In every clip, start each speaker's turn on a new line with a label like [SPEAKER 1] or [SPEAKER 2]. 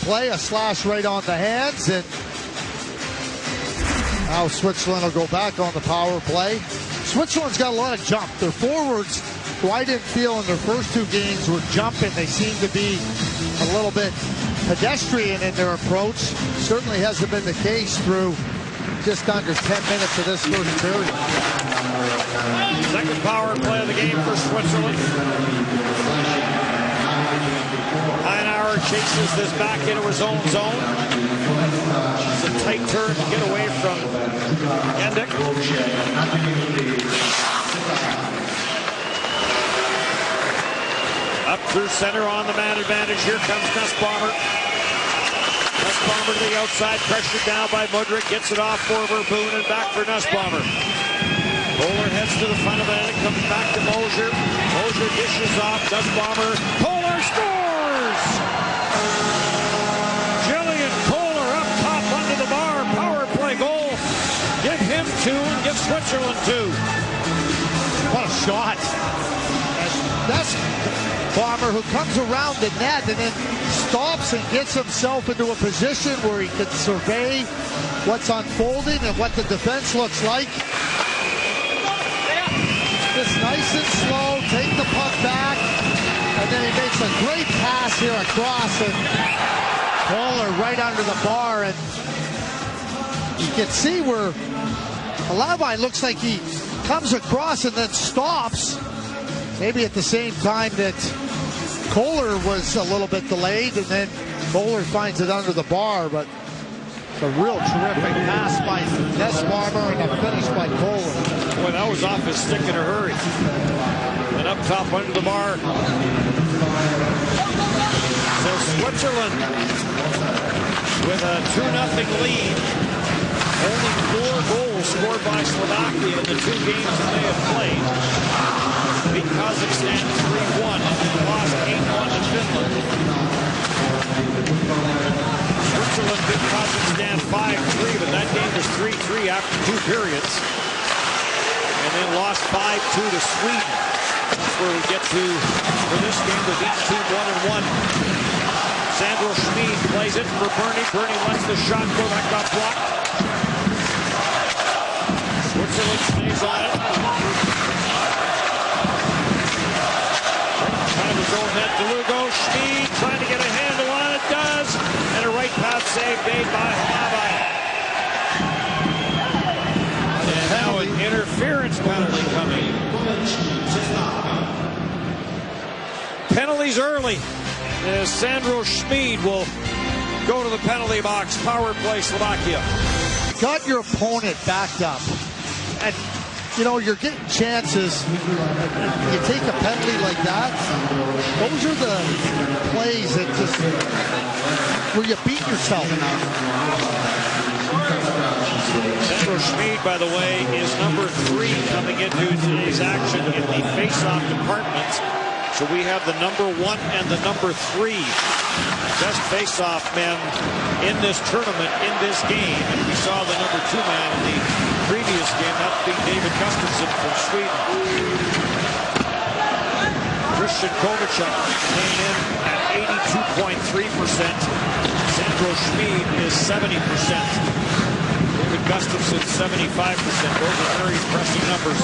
[SPEAKER 1] play, a slash right on the hands, and now Switzerland will go back on the power play. Switzerland's got a lot of jump. Their forwards, who I didn't feel in their first two games were jumping. They seem to be a little bit pedestrian in their approach. Certainly hasn't been the case through just under 10 minutes of this first period.
[SPEAKER 2] Second power play of the game for Switzerland. Einauer chases this back into his own zone. It's a tight turn to get away from Endick. Up through center on the man advantage. Here comes Nussbaumer. Nussbaumer to the outside, pressured down by Mudryk. Gets it off for Verboen and back for Nussbaumer. Kohler heads to the front of it. Comes back to Mosier. Mosier dishes off. Nussbaumer. Kohler scores! Jillian Kohler up top under the bar. Power play goal. Give him two and give Switzerland two.
[SPEAKER 1] What a shot. Nussbaumer, who comes around the net and then stops and gets himself into a position where he can survey what's unfolding and what the defense looks like. Just nice and slow, take the puck back, and then he makes a great pass here across, and Kohler right under the bar, and you can see where Alavai looks like he comes across and then stops, maybe at the same time that Kohler was a little bit delayed, and then Kohler finds it under the bar, but it's a real terrific pass by Nussbaumer and a finish by Kohler.
[SPEAKER 2] Boy, that was off his stick in a hurry. And up top under the bar. So Switzerland with a 2-0 lead. Only 4 goals scored by Slovakia in the 2 games that they have played. Beat Kazakhstan 3-1 and lost 8-1 to Finland. Switzerland beat Kazakhstan 5-3, but that game was 3-3 after 2 periods. And then lost 5-2 to Sweden. That's where we get to for this game. They've each team 1-1. Sandro Schmid plays it for Bernie. Bernie lets the shot go. That got blocked. Switzerland stays on it. Kind of his own net. DeLugo. Schmid trying to get a handle on it. Does. And a right pass save made by Halavai. And now an interference penalty coming. Penalties early. Sandro Schmid will go to the penalty box. Power play Slovakia.
[SPEAKER 1] Got your opponent backed up. And, you know, you're getting chances. You take a penalty like that. Those are the plays that just where you beat yourself.
[SPEAKER 2] Sandro Schmid, by the way, is number 3 coming into today's action in the face-off department. So we have the number 1 and the number 3 best face-off men in this tournament, in this game. And we saw the number 2 man in the previous game, that being David Gustafsson from Sweden. Christian Kovacic came in at 82.3%. Sandro Schmid is 70%. David Gustafsson, 75%. Those are very impressive numbers.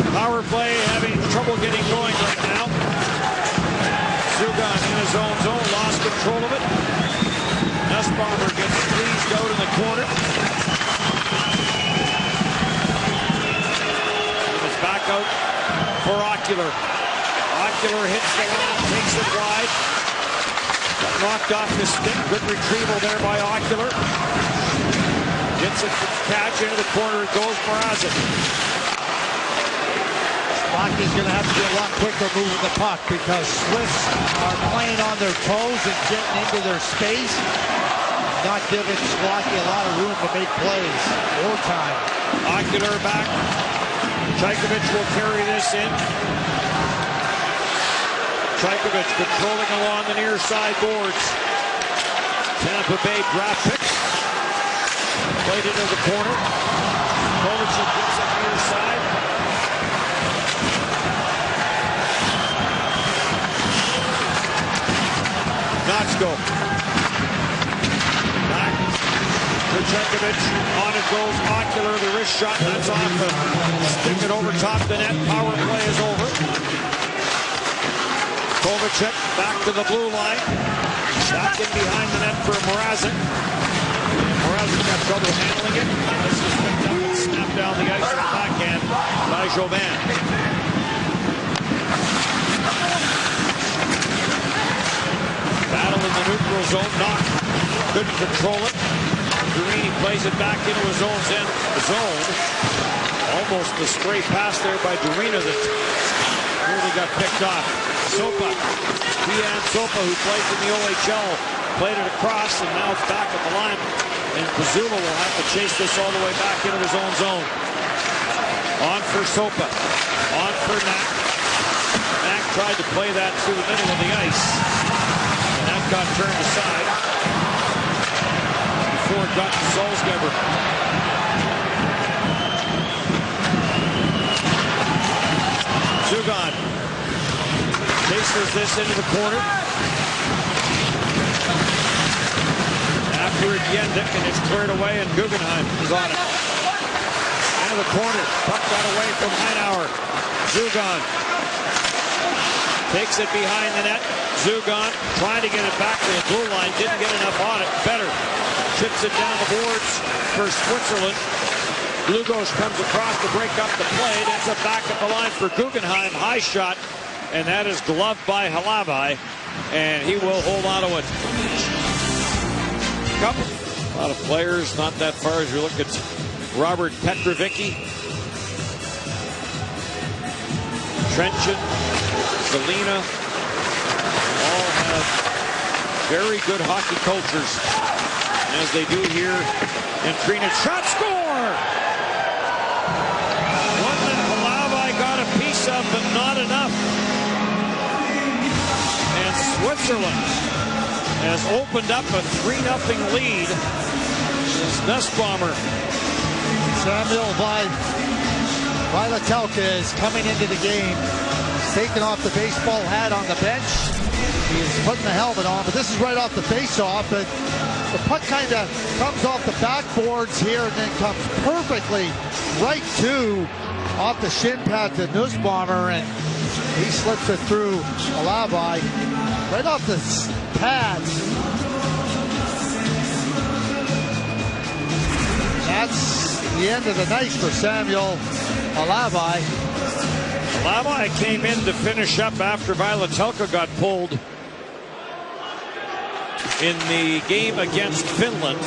[SPEAKER 2] Power play having trouble getting going right now. Sugan in his own zone, lost control of it. Nussbaumer gets squeezed out in the corner. It's back out for Ocular. Ocular hits the line, takes it wide. Got knocked off his stick. Good retrieval there by Ocular. Gets it to catch into the corner. It goes Mrazek.
[SPEAKER 1] Slocky's going to have to be a lot quicker moving the puck because Swiss are playing on their toes and getting into their space, not giving Slovakia a lot of room to make plays or time.
[SPEAKER 2] Ocular back. Chaykovich will carry this in. Chaykovich controlling along the near side boards. Tampa Bay draft pick. Played into the corner. Kovacic gets it near side. Ignatsko. Back. Kuchekovich. On it goes. Ocular. The wrist shot. That's off. Stick it over top the net. Power play is over. Kovacic back to the blue line. Back in behind the net for Mrazek. Mrazek got trouble handling it. This is picked up and snapped down the ice with backhand by Jovan. Battle in the neutral zone. Knock. Couldn't control it. Durini plays it back into his own zone. Almost a stray pass there by Durina that nearly got picked off. Sopa. Kian Sopa, who plays in the OHL, played it across, and now it's back at the line. And Pazula will have to chase this all the way back into his own zone. On for Sopa. On for Knack. Knack tried to play that through the middle of the ice. And that got turned aside before it got to Salzgeber. Zugan chases this into the corner. After it, Yendik, and it's cleared away, and Guggenheim is on it. Into the corner. Puck got away from Heinauer. Zugan takes it behind the net. Zugan trying to get it back to the blue line. Didn't get enough on it. Better chips it down the boards for Switzerland. Lugos comes across to break up the play. It ends up back at the line for Guggenheim. High shot, and that is gloved by Halavai, and he will hold on to it. A lot of players, not that far as you look at Robert Petrovicki, Trenchin, Zelina, all have very good hockey cultures, as they do here in Trina. Shot score! One that Halavai got a piece of, but not enough. And Switzerland has opened up a 3-0 lead. As Nussbaumer.
[SPEAKER 1] Samuel Vailetelka is coming into the game. He's taking off the baseball hat on the bench. He's putting the helmet on, but this is right off the face-off. And the puck kind of comes off the backboards here and then comes perfectly right to off the shin pad to Nussbaumer, and he slips it through Halavai right off the pads. That's the end of the night for Samuel Halavai.
[SPEAKER 2] Halavai came in to finish up after Vailetelka got pulled in the game against Finland.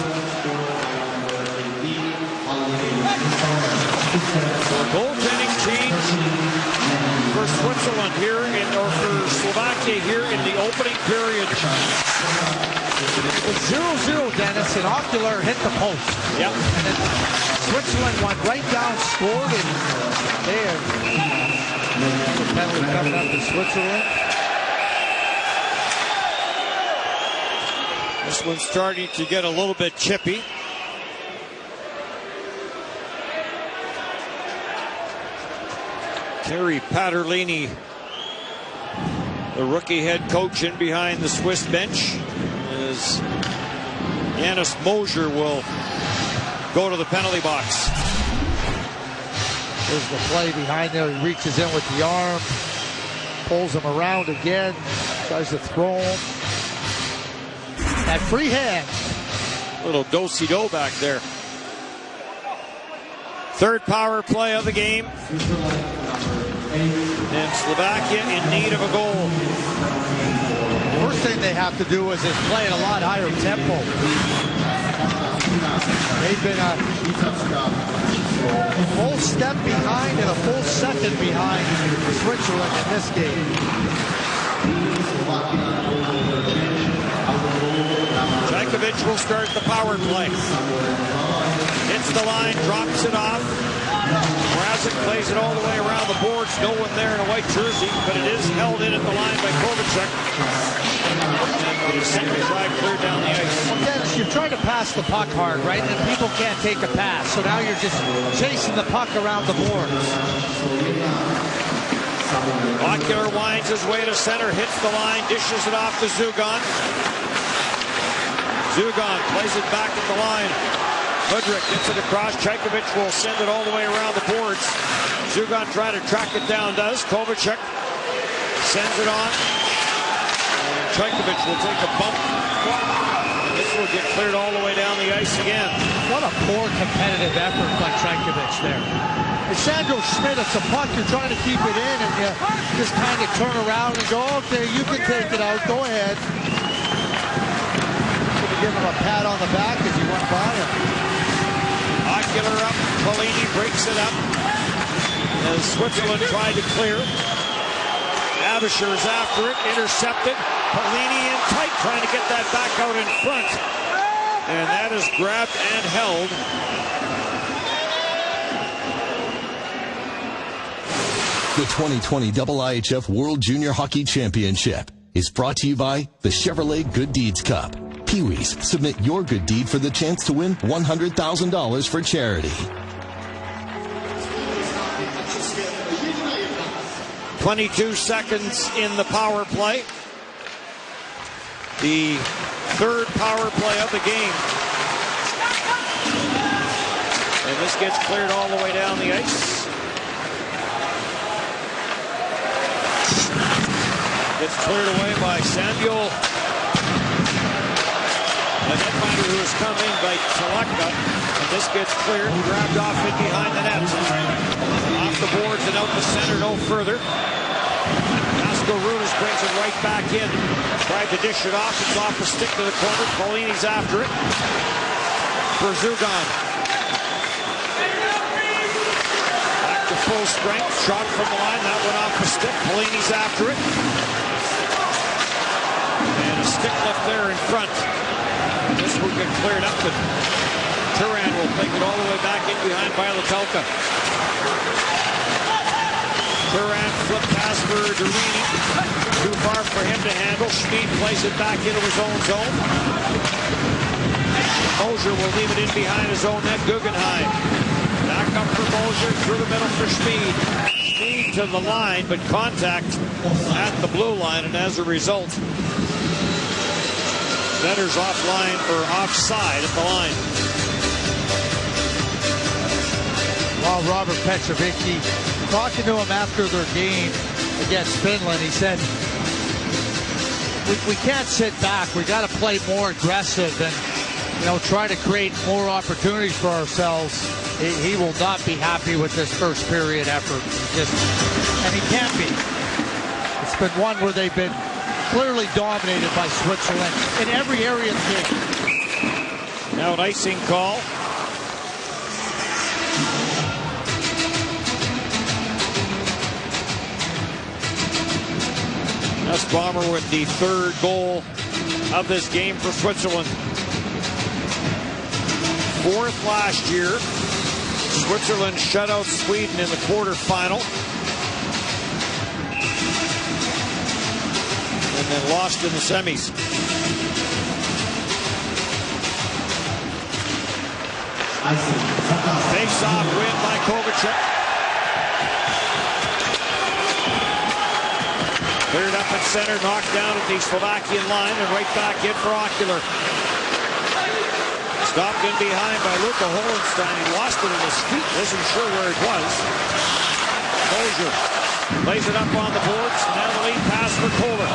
[SPEAKER 2] Goaltending change for Switzerland here or for Slovakia here in the opening period.
[SPEAKER 1] It was 0-0, Dennis, and Ocular hit the post.
[SPEAKER 2] Yep.
[SPEAKER 1] And then Switzerland went right down, scored, and there. The penalty coming up to Switzerland.
[SPEAKER 2] This one's starting to get a little bit chippy. Terry Paterlini, the rookie head coach, in behind the Swiss bench, as Janis Moser will go to the penalty box.
[SPEAKER 1] There's the play behind there. He reaches in with the arm, pulls him around again, tries to throw him. That free hand.
[SPEAKER 2] Little do-si-do back there. Third power play of the game. And Slovakia in need of a goal.
[SPEAKER 1] First thing they have to do is play at a lot higher tempo. They've been a full step behind and a full second behind Switzerland in this game.
[SPEAKER 2] Jankovic will start the power play. Hits the line, drops it off. Mrazek plays it all the way around the boards. No one there in a white jersey, but it is held in at the line by Kovacic. And the center side cleared down the ice.
[SPEAKER 1] Well, Dennis, you're trying to pass the puck hard, right? And people can't take a pass. So now you're just chasing the puck around the boards.
[SPEAKER 2] Ocular winds his way to center, hits the line, dishes it off to Zugan. Zugan plays it back at the line. Mudryk gets it across. Chajkovic will send it all the way around the boards. Zugan trying to track it down, does. Kovacic sends it on. And Chajkovic will take a bump. And this will get cleared all the way down the ice again.
[SPEAKER 3] What a poor competitive effort by Chajkovic there.
[SPEAKER 1] It's Sandro Schmidt, it's a puck, you're trying to keep it in, and you just kind of turn around and go, okay, you can take it out, go ahead. Give him a pat on the back as he went by him.
[SPEAKER 2] Ocular up, Polini breaks it up as Switzerland tried to clear. Abisher's after it, intercepted. Polini in tight, trying to get that back out in front. And that is grabbed and held.
[SPEAKER 4] The 2020 IIHF World Junior Hockey Championship is brought to you by the Chevrolet Good Deeds Cup. Peewees, submit your good deed for the chance to win $100,000 for charity.
[SPEAKER 2] 22 seconds in the power play. The third power play of the game. And this gets cleared all the way down the ice. Gets cleared away by Samuel. The netminder who has come in by Teleka. And this gets cleared and grabbed off in behind the net. Off the boards and out the center, no further. Runas brings it right back in. Tried to dish it off. It's off the stick to the corner. Polini's after it. For Zugan. Back to full strength. Shot from the line. That went off the stick. Polini's after it. And a stick left there in front. This will get cleared up. And Turan will take it all the way back in behind Vailetelka. Turan flip pass for Durini. Too far for him to handle. Schmid plays it back into his own zone. Mosier will leave it in behind his own net. Guggenheim. Back up for Mosier. Through the middle for Schmid. Schmid to the line, but contact at the blue line, and as a result, Vetter's offline or offside at the line.
[SPEAKER 1] Well, Robert Petrovicki, talking to him after their game against Finland, he said, we can't sit back. We got to play more aggressive and, try to create more opportunities for ourselves. He will not be happy with this first period effort. And he can't be. It's been one where they've been clearly dominated by Switzerland in every area of the game.
[SPEAKER 2] Now an icing call. Bomber with the third goal of this game for Switzerland. Fourth last year. Switzerland shut out Sweden in the quarterfinal. And then lost in the semis. Face-off win by Kovacic. Cleared up at center, knocked down at the Slovakian line, and right back in for Ocular. Stopped in behind by Luka Hohenstein. He lost it in his feet. Wasn't sure where it was. Mosier lays it up on the boards. Now the lead pass for Kohler.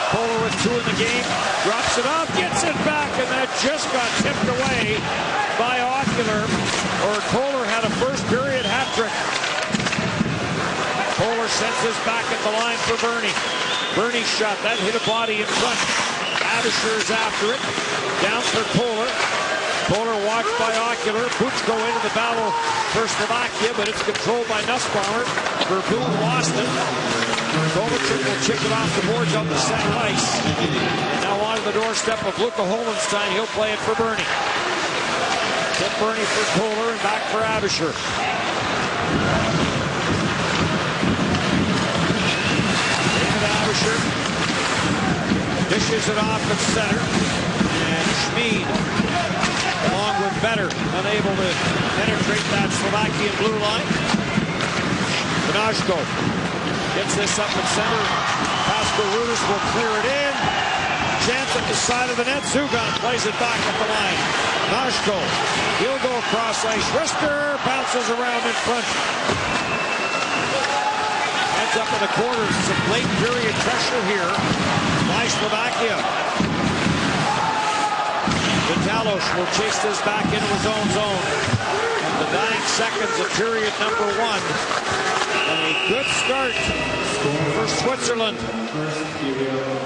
[SPEAKER 2] Kohler with 2 in the game. Drops it off, gets it back, and that just got tipped away by Ocular. Or Kohler had a first period hat trick. Kohler sends this back at the line for Bernie. Bernie's shot, that hit a body in front. Abisher's after it. Down for Kohler. Kohler watched by Ocular. Buchko into the battle for Slovakia, but it's controlled by Nussbaumer. Verboom lost it. Kovacic will check it off the boards on the center ice. And now on the doorstep of Luka Hohenstein. He'll play it for Bernie. Tip Bernie for Kohler and back for Abisher. Dishes it off at center. And Schmid, along with Vetter, unable to penetrate that Slovakian blue line. Benashko gets this up at center. Pascal Rudas will clear it in. Chance Tipped at the side of the net. Zugan plays it back at the line. Nashko. He'll go across ice. Rister bounces around in front. Heads up in the corners. Some late period pressure here by Slovakia. Vitalos will chase this back into his own zone. And the 9 seconds of period number 1. And a good start for Switzerland,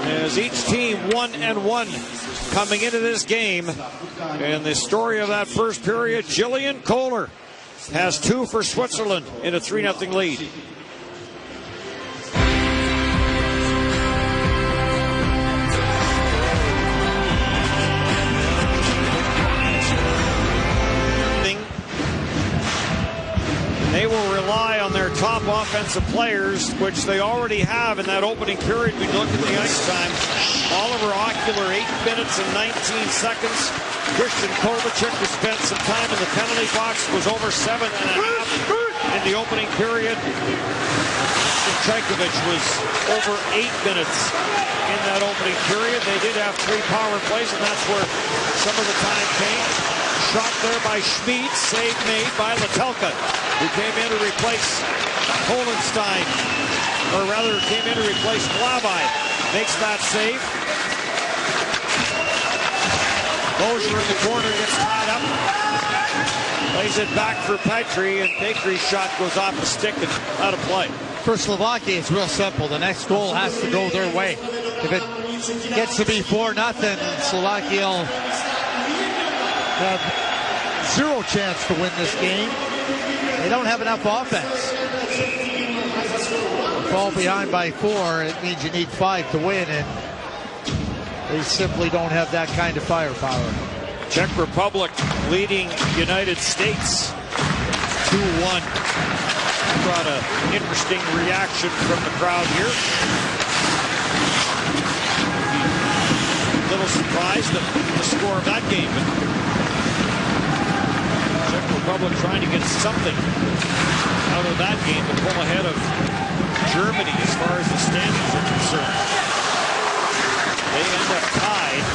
[SPEAKER 2] as each team 1-1 coming into this game. And the story of that first period, Jillian Kohler has 2 for Switzerland in a 3-0 lead. They will rely on their top offensive players, which they already have in that opening period. We look at the ice time. Oliver Ocular, 8 minutes and 19 seconds. Christian Kovacic, who spent some time in the penalty box, was over 7.5 in the opening period. Chajkovic was over 8 minutes in that opening period. They did have 3 power plays, and that's where some of the time came. Shot there by Schmid, save made by Latelka, who came in to replace Holenstein, or rather came in to replace Glavi. Makes that save. Mosier in the corner gets tied up. Plays it back for Petry, and Bakery's shot goes off the stick and out of play.
[SPEAKER 1] For Slovakia, it's real simple. The next goal has to go their way. If it gets to be 4-0, Slovakia will have 0 chance to win this game. They don't have enough offense. Fall behind by 4, it means you need 5 to win, and they simply don't have that kind of firepower.
[SPEAKER 2] Czech Republic leading United States 2-1. Brought an interesting reaction from the crowd here. A little surprised at the score of that game. Czech Republic trying to get something out of that game to pull ahead of Germany as far as the standings are concerned. They end up tied.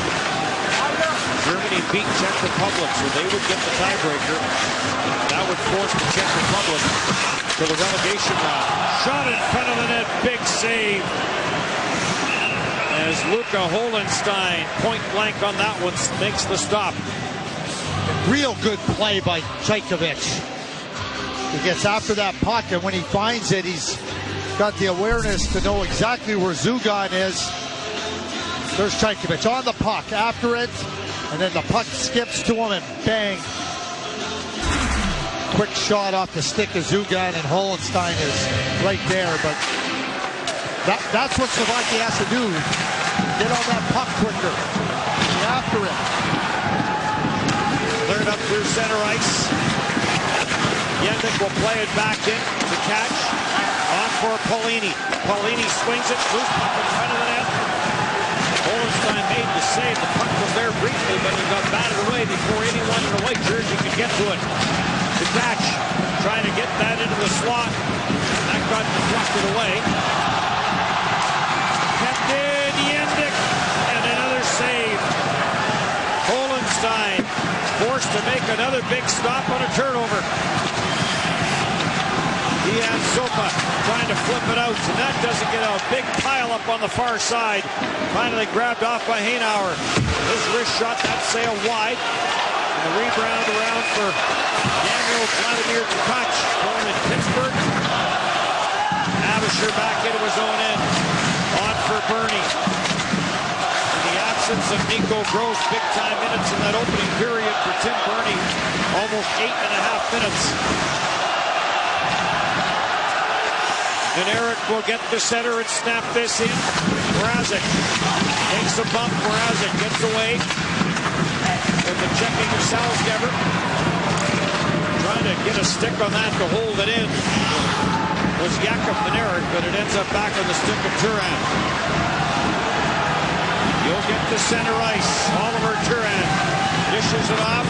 [SPEAKER 2] Germany beat Czech Republic, so they would get the tiebreaker. That would force the Czech Republic to the relegation round. Shot in front of the net, big save. As Luca Holenstein, point blank on that one, makes the stop.
[SPEAKER 1] Real good play by Chajkovic. He gets after that puck, and when he finds it, he's got the awareness to know exactly where Zugan is. There's Chajkovic on the puck, after it, and then the puck skips to him, and bang. Quick shot off the stick of Zugan, and Holenstein is right there, but that's what Slovakia has to do. Get on that puck quicker. Get after it.
[SPEAKER 2] Cleared up through center ice. Yendik will play it back in to catch. On for Paulini. Paulini swings it, loose puck in front of the net. Holenstein made the save. The puck was there briefly, but he got batted away before anyone in the white jersey could get to it. To catch, trying to get that into the slot. That got deflected away. Kept in Yendik, and another save. Holenstein forced to make another big stop on a turnover. Ian Sopa trying to flip it out, and that doesn't get out. Big pile up on the far side. Finally grabbed off by Hainauer. His wrist shot that sail wide. And the rebound around for Daniel Vladimir Tkach going in Pittsburgh. Abisher back into his own end. On for Bernie. In the absence of Nico Gross, big-time minutes in that opening period for Tim Bernie. Almost 8.5 minutes. And Eric will get the center and snap this in. Mrazek takes a bump. Mrazek gets away. And the checking of Salzgeber. Trying to get a stick on that to hold it in. Was Jakub Manarik, but it ends up back on the stick of Turan. You'll get the center ice. Oliver Turan dishes it off.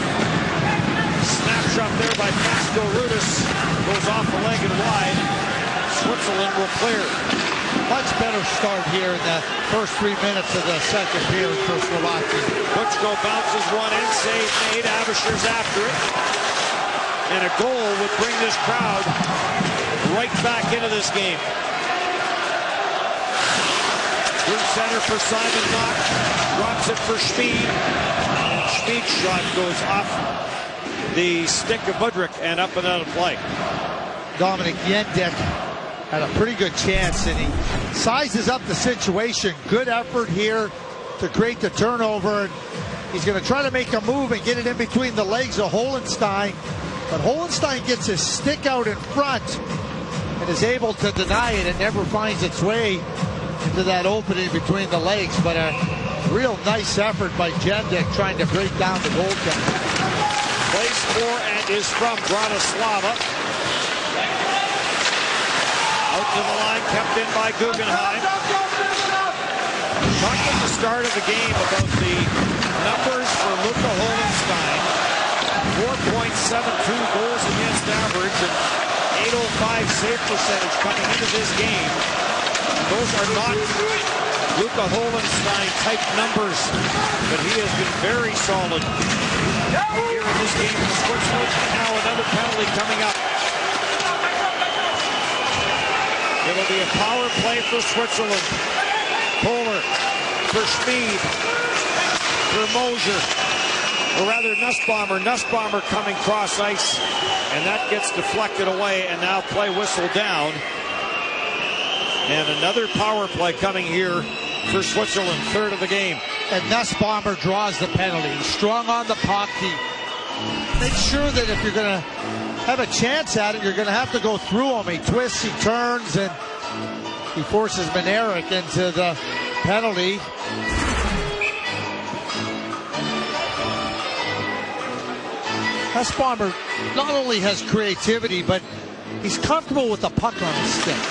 [SPEAKER 2] Snapshot there by Pasco Rudis. Goes off the leg and wide. Switzerland will clear.
[SPEAKER 1] Much better start here in the first 3 minutes of the second period for Slovakia.
[SPEAKER 2] Butchko bounces one in, save made. Abisher's after it. And a goal would bring this crowd right back into this game. Through center for Simon Knock. Drops it for Schmid. And Schmid's shot goes off the stick of Mudryk and up and out of play.
[SPEAKER 1] Dominic Jendek had a pretty good chance, and he sizes up the situation. Good effort here to create the turnover. And he's going to try to make a move and get it in between the legs of Holenstein. But Holenstein gets his stick out in front and is able to deny it. It never finds its way into that opening between the legs. But a real nice effort by Jendek trying to break down the goaltender.
[SPEAKER 2] Plays for and is from Bratislava. Out to the line, kept in by Guggenheim. Talked at the start of the game about the numbers for Luka Holenstein. 4.72 goals against average and 805 save percentage coming into this game. Those are not Luka Holenstein type numbers, but he has been very solid here in this game for Switzerland. And now another penalty coming up. It'll be a power play for Switzerland. Kohler for Schmid, for Moser, or rather Nussbaumer. Nussbaumer coming cross ice, and that gets deflected away, and now play whistle down. And another power play coming here for Switzerland, third of the game.
[SPEAKER 1] And Nussbaumer draws the penalty. He's strong on the puck. He makes sure that if you're going to have a chance at it, you're going to have to go through him. He twists, he turns, and he forces Maneric into the penalty. Nussbaumer not only has creativity, but he's comfortable with the puck on his stick.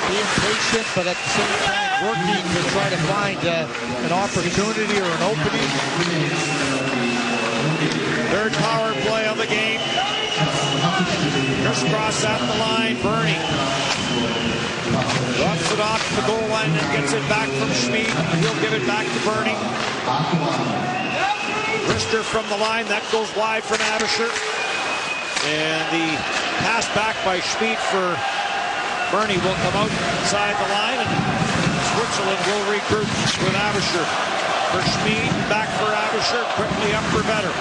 [SPEAKER 1] Being patient, but at the same time working to try to find an opportunity or an opening.
[SPEAKER 2] Third power play of the game. Crisscross at the line. Bernie drops it off the goal line and gets it back from Schmid. He'll give it back to Bernie. Rister from the line. That goes wide from Abisher. And the pass back by Schmid for Bernie will come out inside the line, and Switzerland will regroup with Abisher. For Schmid, back for Abisher, quickly up for Vetter.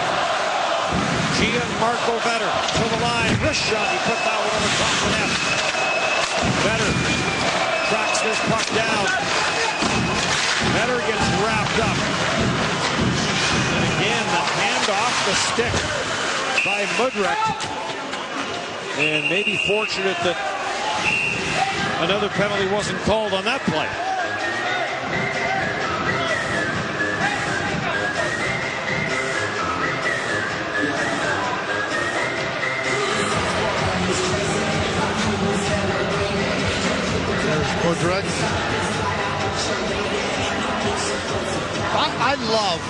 [SPEAKER 2] Gianmarco Vetter to the line, wrist shot, he put that one over top of the net. Vetter tracks this puck down. Vetter gets wrapped up. And again, the hand off the stick by Mudryk. And maybe fortunate that another penalty wasn't called on that play.
[SPEAKER 1] There's Mudryk. I love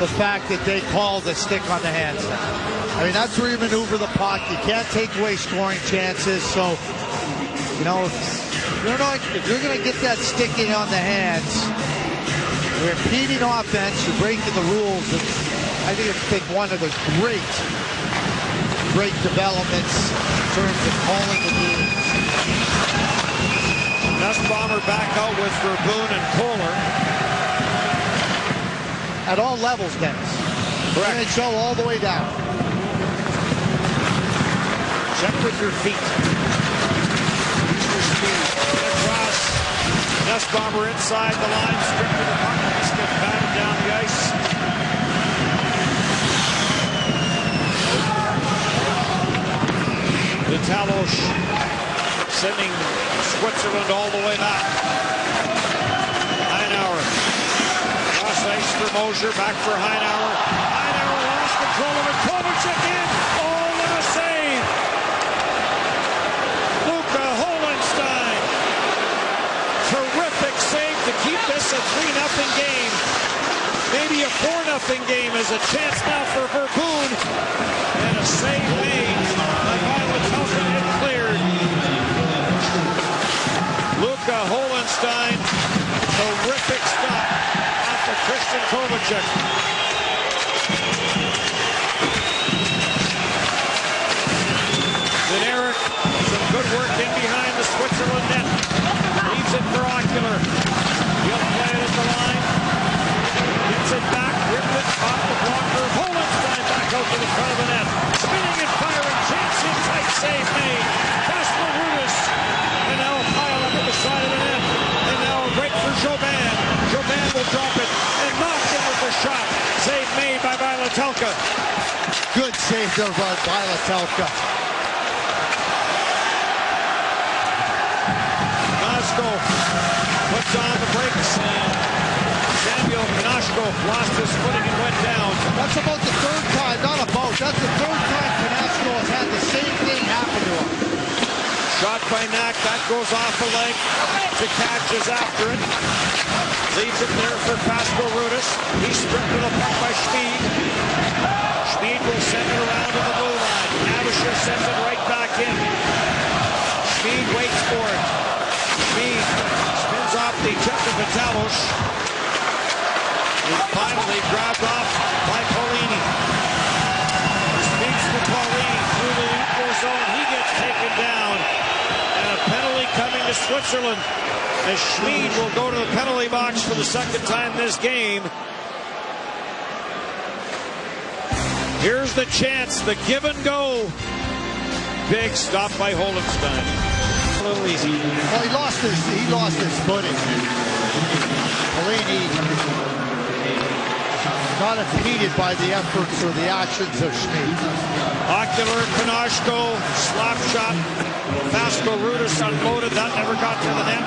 [SPEAKER 1] the fact that they call the stick on the hands. I mean, that's where you maneuver the puck. You can't take away scoring chances, so you know, if you're going to get that sticking on the hands, you're impeding offense, you're breaking the rules. And I think it's one of the great developments in terms of calling the games.
[SPEAKER 2] Nussbaumer back out with Verboon and Kohler.
[SPEAKER 1] At all levels, Dennis.
[SPEAKER 2] Correct.
[SPEAKER 1] NHL all the way down.
[SPEAKER 2] Check with your feet. Across. Nussbaumer inside the line, stripped to the puck. This gets batted down the ice. Vitalos sending Switzerland all the way back. Heinauer. Cross ice for Moser, back for Heinauer. Heinauer lost control of it. Kovacic in. Oh, what a save! Luka Holenstein. Terrific save to keep this a 3-0 game. Maybe a 4-0 game is a chance now for Verboon. And a save made by Violet Telka and cleared. Kovacic. Then Eric, some good work in behind the Switzerland net. Leaves it for Ocular. He'll play it at the line. Gets it back, ripped it off the blocker. Holenstein back out to the front of the net. Spinning and firing, chance inside, save made. Casper Rudis. And now a pile up at the side of the net. And now a break for Joban. Joban will drop it and knock in with the shot. Save made by Vailetelka.
[SPEAKER 1] Good save there by Vailetelka.
[SPEAKER 2] Konashko puts on the brakes, and Samuel Konashko lost his footing and went down.
[SPEAKER 1] That's about the third time, not about. That's the third time Konashko has had the same thing happen to him.
[SPEAKER 2] Shot by Knack, that goes off a leg. Tkach is after it. Leaves it there for Pascal Rudis. He's stripped of the puck by Schmid. Schmid will send it around to the blue line. Abisher sends it right back in. Schmid waits for it. Schmid spins off the tip of Vitalos. He's finally grabbed off by Paulini. He speaks to Paulini through the neutral zone. He gets taken down. And a penalty coming to Switzerland, as Schmid will go to the penalty box for the second time this game. Here's the chance, the give and go. Big stop by Holenstein. A little easy.
[SPEAKER 1] Well, he lost his footing. Paulini not impeded by the efforts or the actions of Schmid.
[SPEAKER 2] Ocular, Konashko, slap shot. Pascal Rudis unloaded, that never got to the net.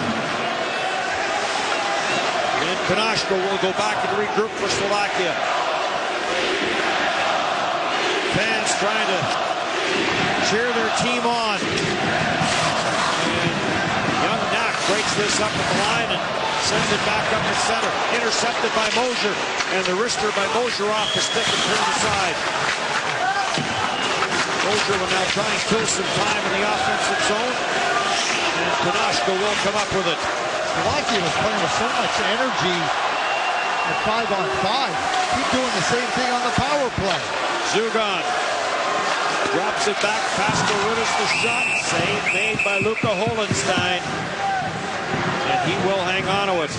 [SPEAKER 2] And Konashko will go back and regroup for Slovakia. Fans trying to cheer their team on. And young Knack breaks this up at the line and sends it back up the center. Intercepted by Mosier. And the wrister by Mosier off the stick and turned aside. Mosier will now try and kill some time in the offensive zone. And Konashko will come up with it.
[SPEAKER 1] Slovakia was playing with so much energy at 5-on-5. Keep doing the same thing on the power play.
[SPEAKER 2] Zugan drops it back. Pascal Rudis the shot. Save made by Luka Holenstein. And he will hang on to it.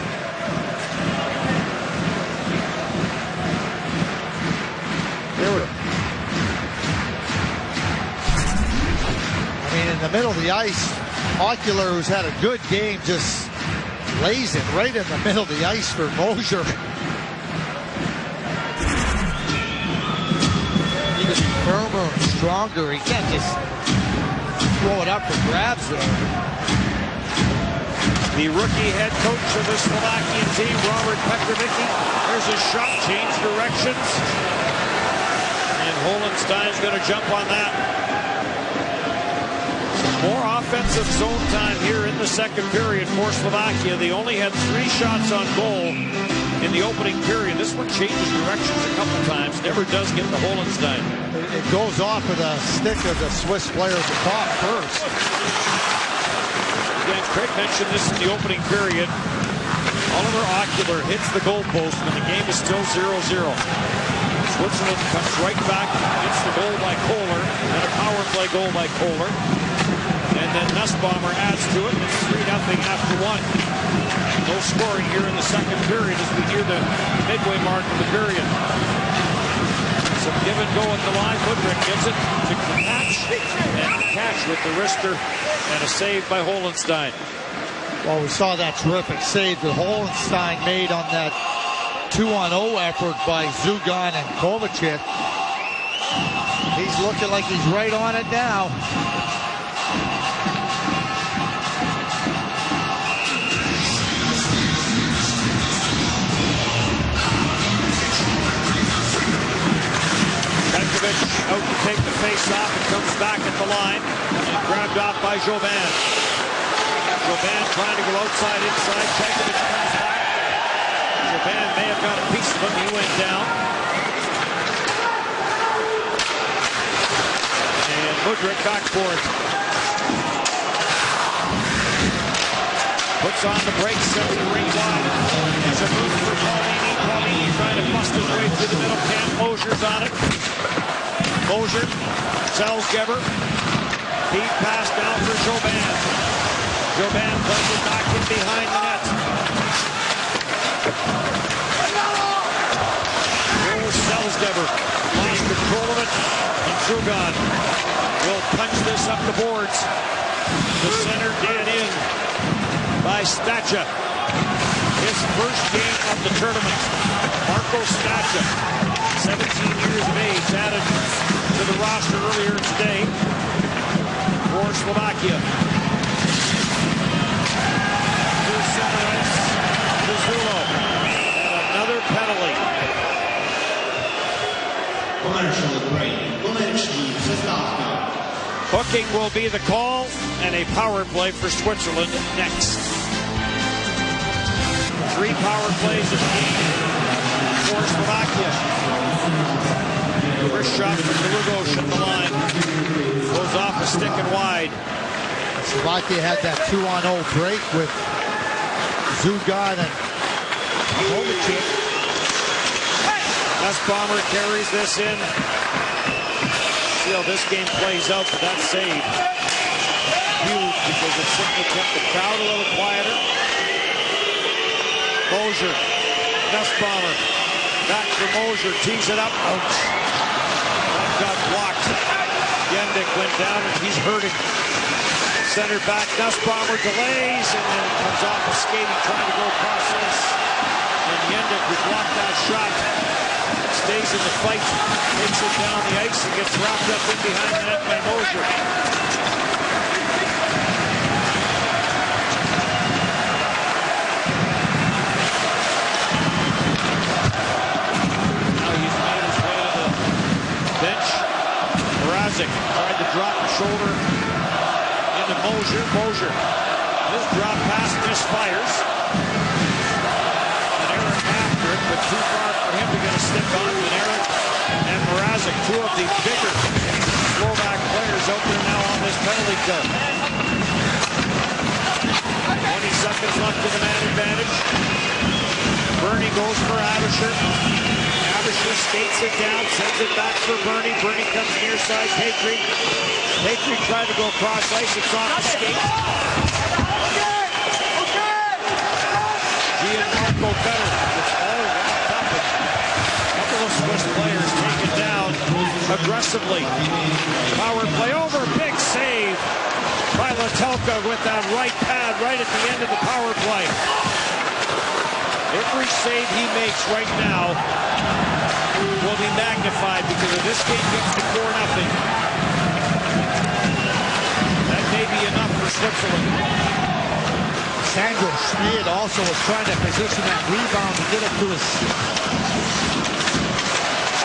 [SPEAKER 1] I mean, in the middle of the ice, Ocular, who's had a good game, just lays it right in the middle of the ice for Mosier. He could be firmer and stronger. He can't just throw it up for grabs there.
[SPEAKER 2] The rookie head coach of the Slovakian team, Robert Petrovicki. There's a shot, change directions. And Holenstein's going to jump on that. More offensive zone time here in the second period for Slovakia. They only had 3 shots on goal in the opening period. This one changes directions a couple times. Never does get to Holenstein.
[SPEAKER 1] It goes off of the stick of the Swiss player at the top first.
[SPEAKER 2] Again, Craig mentioned this in the opening period. Oliver Ocular hits the goalpost when the game is still 0-0. Switzerland comes right back, gets the goal by Kohler, and a power play goal by Kohler. And then Nussbaumer adds to it. It's 3-0 after 1. No scoring here in the second period as we hear the midway mark of the period. Some give and go at the line. Woodrick gives it to Tkach. And Tkach with the wrister and a save by Holenstein.
[SPEAKER 1] Well, we saw that terrific save that Holenstein made on that 2-on-0 effort by Zugan and Kovacic. He's looking like he's right on it now.
[SPEAKER 2] Out to take the face-off and comes back at the line and grabbed off by Joban. Joban trying to go outside, inside. Pekovic comes back. Joban may have got a piece of him. He went down. And Woodrick back for it. Puts on the brakes, sends the ring wide. There's a move for Paulini. Paulini trying to bust to the middle. Cam Mosier's on it. Mosier, Salzgeber. Feed pass down for Joban. Joban plays it back in behind the net. Here's Salzgeber. Lost control of it. And Trugan will punch this up the boards. The center dead in by Stacha. His first game of the tournament. Marco Stacha, 17 years of age, added to the roster earlier today for Slovakia. Here's center ice, Mizulo. And another penalty. Hooking will be the call, and a power play for Switzerland next. 3 power plays in the game for Slovakia. First shot from Dlugoš at the line. Goes off a stick and wide.
[SPEAKER 1] Slovakia had that 2-on-0 break with Zugan and Kovacic.
[SPEAKER 2] Nussbaumer carries this in. See how this game plays out, but that save huge because it simply kept the crowd a little quieter. Mosier, Nussbaumer, back for Mosier, tees it up, ouch. That got blocked. Yendik went down and he's hurting. Center back, Nussbaumer delays and then comes off a skating trying to go across this. And Yendik, who blocked that shot, stays in the fight, takes it down the ice and gets wrapped up in behind the net by Mosier. Tried to drop the shoulder into Mosier. Mosier, his drop pass misfires. And Eric after it, but too far for him to get a stick on. And Eric and Mrazek, 2 of the bigger Slovak players out there now on this penalty kill. 20 seconds left to the man advantage. Bernie goes for Abisher. Abisher skates it down, sends it back for Bernie. Bernie comes near side. Patriot. Patriot tried to go across ice. It's off the skate. Gianmarco better. It's all wrapped up. A couple of Swiss players taken down aggressively. Power play over. Big save by Latelka with that right pad right at the end of the power play. Every save he makes right now will be magnified because if this game gets to 4-0, that may be enough for Switzerland.
[SPEAKER 1] Sandro Schmid also was trying to position that rebound to get it to his...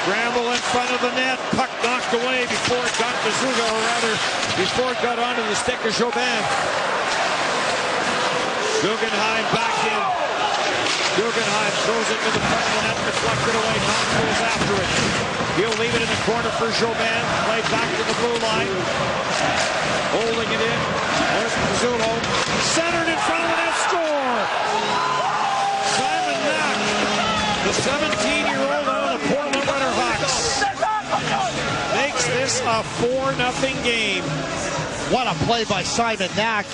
[SPEAKER 2] Scramble in front of the net. Puck knocked away before it got to Zuga, or rather, before it got onto the stick of Joban. Guggenheim back in. Guggenheim throws it to the front of the net, deflected away. Knock goes after it. He'll leave it in the corner for Joban. Play back to the blue line. Holding it in. There's Pizzulo. Centered in front of the net. Score! Simon Knack, the 17-year-old on the Portland Winterhawks, makes this a 4-0 game.
[SPEAKER 1] What a play by Simon Knack.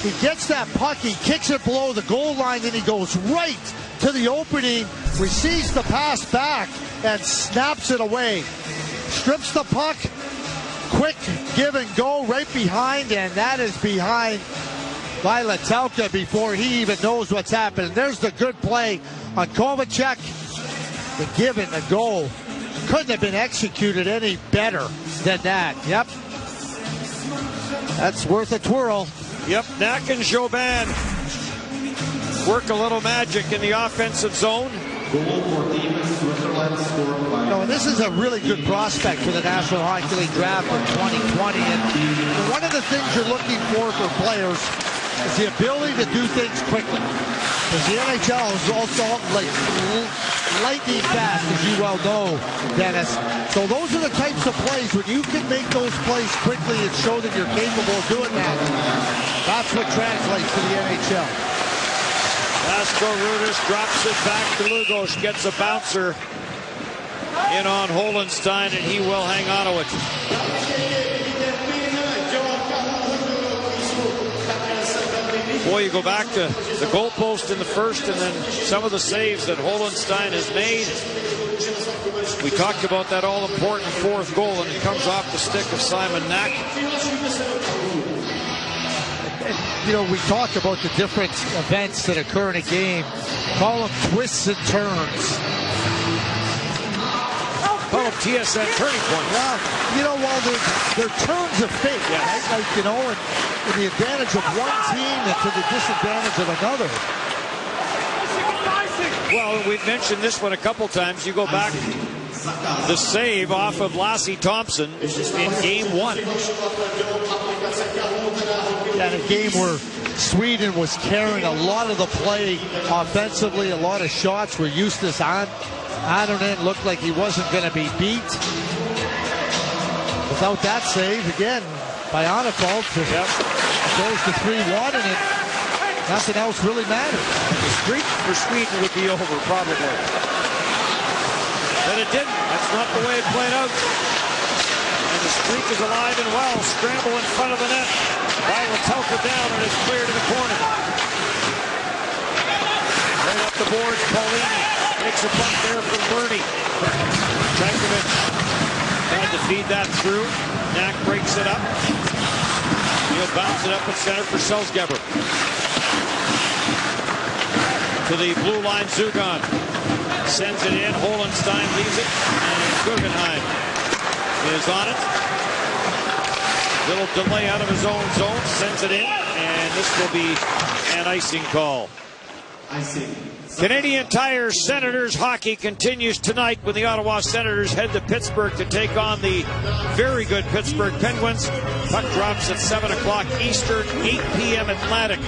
[SPEAKER 1] He gets that puck, he kicks it below the goal line, and he goes right to the opening, receives the pass back, and snaps it away. Strips the puck, quick give and go right behind, and that is behind by Latelka before he even knows what's happening. There's the good play on Kovacic. The give and the go couldn't have been executed any better than that. Yep. That's worth a twirl.
[SPEAKER 2] Yep, Knack and Joban work a little magic in the offensive zone.
[SPEAKER 1] No, this is a really good prospect for the National Hockey League draft in 2020. And one of the things you're looking for players is the ability to do things quickly. Because the NHL is also lightning fast, as you well know, Dennis. So those are the types of plays when you can make those plays quickly and show that you're capable of doing that. That's what translates to the NHL.
[SPEAKER 2] Lasco Rudis drops it back to Dlugoš, gets a bouncer. in on Holenstein, and he will hang on to it. Boy, you go back to the goalpost in the first and then some of the saves that Holenstein has made. We talked about that all-important fourth goal, and it comes off the stick of Simon Knack.
[SPEAKER 1] You know, we talk about the different events that occur in a game. Call them twists and turns.
[SPEAKER 2] Call them TSN turning points.
[SPEAKER 1] Well, you know, while they're turns of fate,
[SPEAKER 2] yes.
[SPEAKER 1] Right? Like, you know, and the advantage of one team and to the disadvantage of another.
[SPEAKER 2] Well, we've mentioned this one a couple times. You go back, the save off of Lassie Thompson in game one.
[SPEAKER 1] Yeah, in a game where Sweden was carrying a lot of the play offensively, a lot of shots where Justus Annunen looked like he wasn't going to be beat. Without that save, again, by Onefald, it goes to 3-1, and nothing else really matters.
[SPEAKER 2] The streak for Sweden would be over, probably. But it didn't. That's not the way it played out. And the streak is alive and well. Scramble in front of the net. Vailetelka down, and it's clear to the corner. Right up the boards, Paulini makes a punt there from Bernie. Jankovic tried to feed that through. Knack breaks it up. He'll bounce it up at center for Selzgeber. To the blue line, Zugan sends it in. Holenstein leaves it, and Guggenheim is on it. Little delay out of his own zone, sends it in, and this will be an icing call. Canadian Tire Senators hockey continues tonight when the Ottawa Senators head to Pittsburgh to take on the very good Pittsburgh Penguins. Puck drops at 7 o'clock Eastern, 8 p.m. Atlantic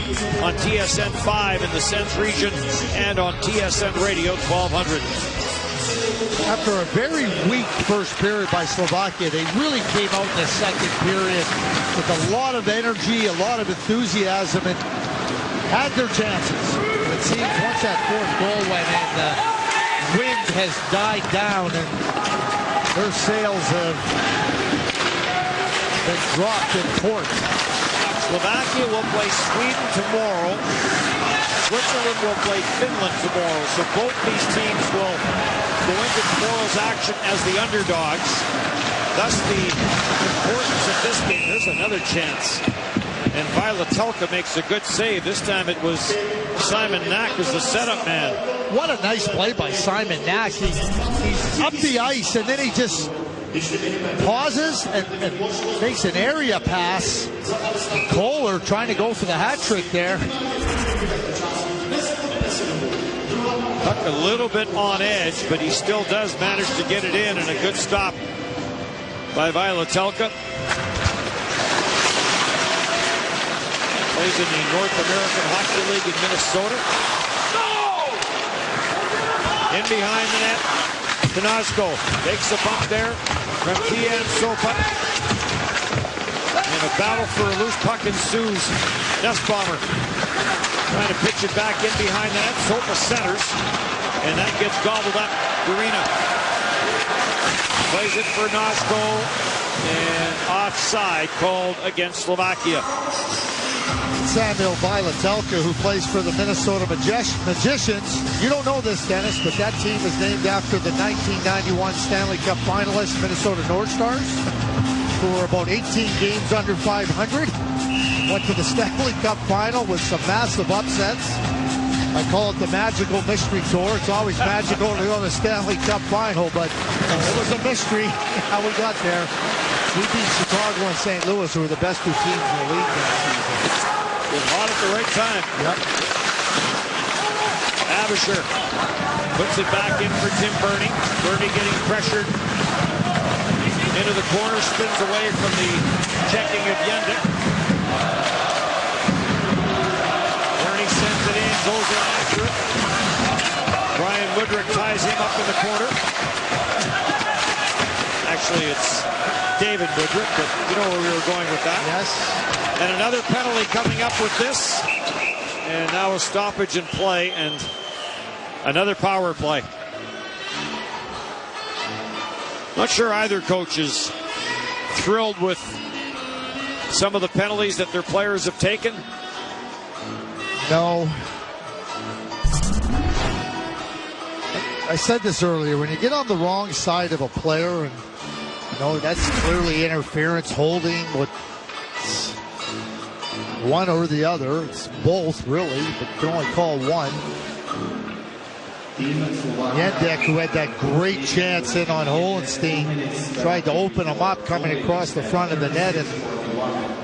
[SPEAKER 2] on TSN 5 in the Sens region and on TSN Radio 1200.
[SPEAKER 1] After a very weak first period by Slovakia, they really came out in the second period with a lot of energy, a lot of enthusiasm, and had their chances. It seems once that fourth goal went in, the wind has died down, and their sails have been dropped in port.
[SPEAKER 2] Slovakia will play Sweden tomorrow. Switzerland will play Finland tomorrow. So both these teams will go into tomorrow's action as the underdogs. Thus the importance of this game. There's another chance. And Vailetelka makes a good save. This time it was Simon Knack as the setup man.
[SPEAKER 1] What a nice play by Simon Knack. He's up the ice, and then he just pauses and makes an area pass. Kohler trying to go for the hat trick there.
[SPEAKER 2] Puck a little bit on edge, but he still does manage to get it in, and a good stop by Vailetelka. Plays in the North American Hockey League in Minnesota. In behind the net, Tanasko takes a bump there from Tian Sopa. And a battle for a loose puck ensues. Nussbaumer trying to pitch it back in behind the net. Sopa centers, and that gets gobbled up. Garina plays it for Nosko, and offside called against Slovakia.
[SPEAKER 1] Samuel Vailetelka, who plays for the Minnesota Magicians. You don't know this, Dennis, but that team is named after the 1991 Stanley Cup finalists, Minnesota North Stars, who were about 18 games under 500. Went to the Stanley Cup final with some massive upsets. I call it the magical mystery tour. It's always magical to go to the Stanley Cup final, but it was a mystery how we got there. We beat Chicago and St. Louis, who were the best two teams in the league that season.
[SPEAKER 2] Was hot at the right time.
[SPEAKER 1] Yep.
[SPEAKER 2] Abisher puts it back in for Tim Bernie. Bernie getting pressured into the corner, spins away from the checking of Yendik. Bernie sends it in, goes in after it. Brian Woodrick ties him up in the corner. Actually, it's David Woodrick, but you know where we were going with that.
[SPEAKER 1] Yes.
[SPEAKER 2] And another penalty coming up with this. And now a stoppage in play and another power play. Not sure either coach is thrilled with some of the penalties that their players have taken.
[SPEAKER 1] No. I said this earlier, when you get on the wrong side of a player, and that's clearly interference, holding, with one or the other. It's both, really, but you can only call one. Yendek, who had that great chance in on Holenstein, tried to open him up coming across the front of the net, and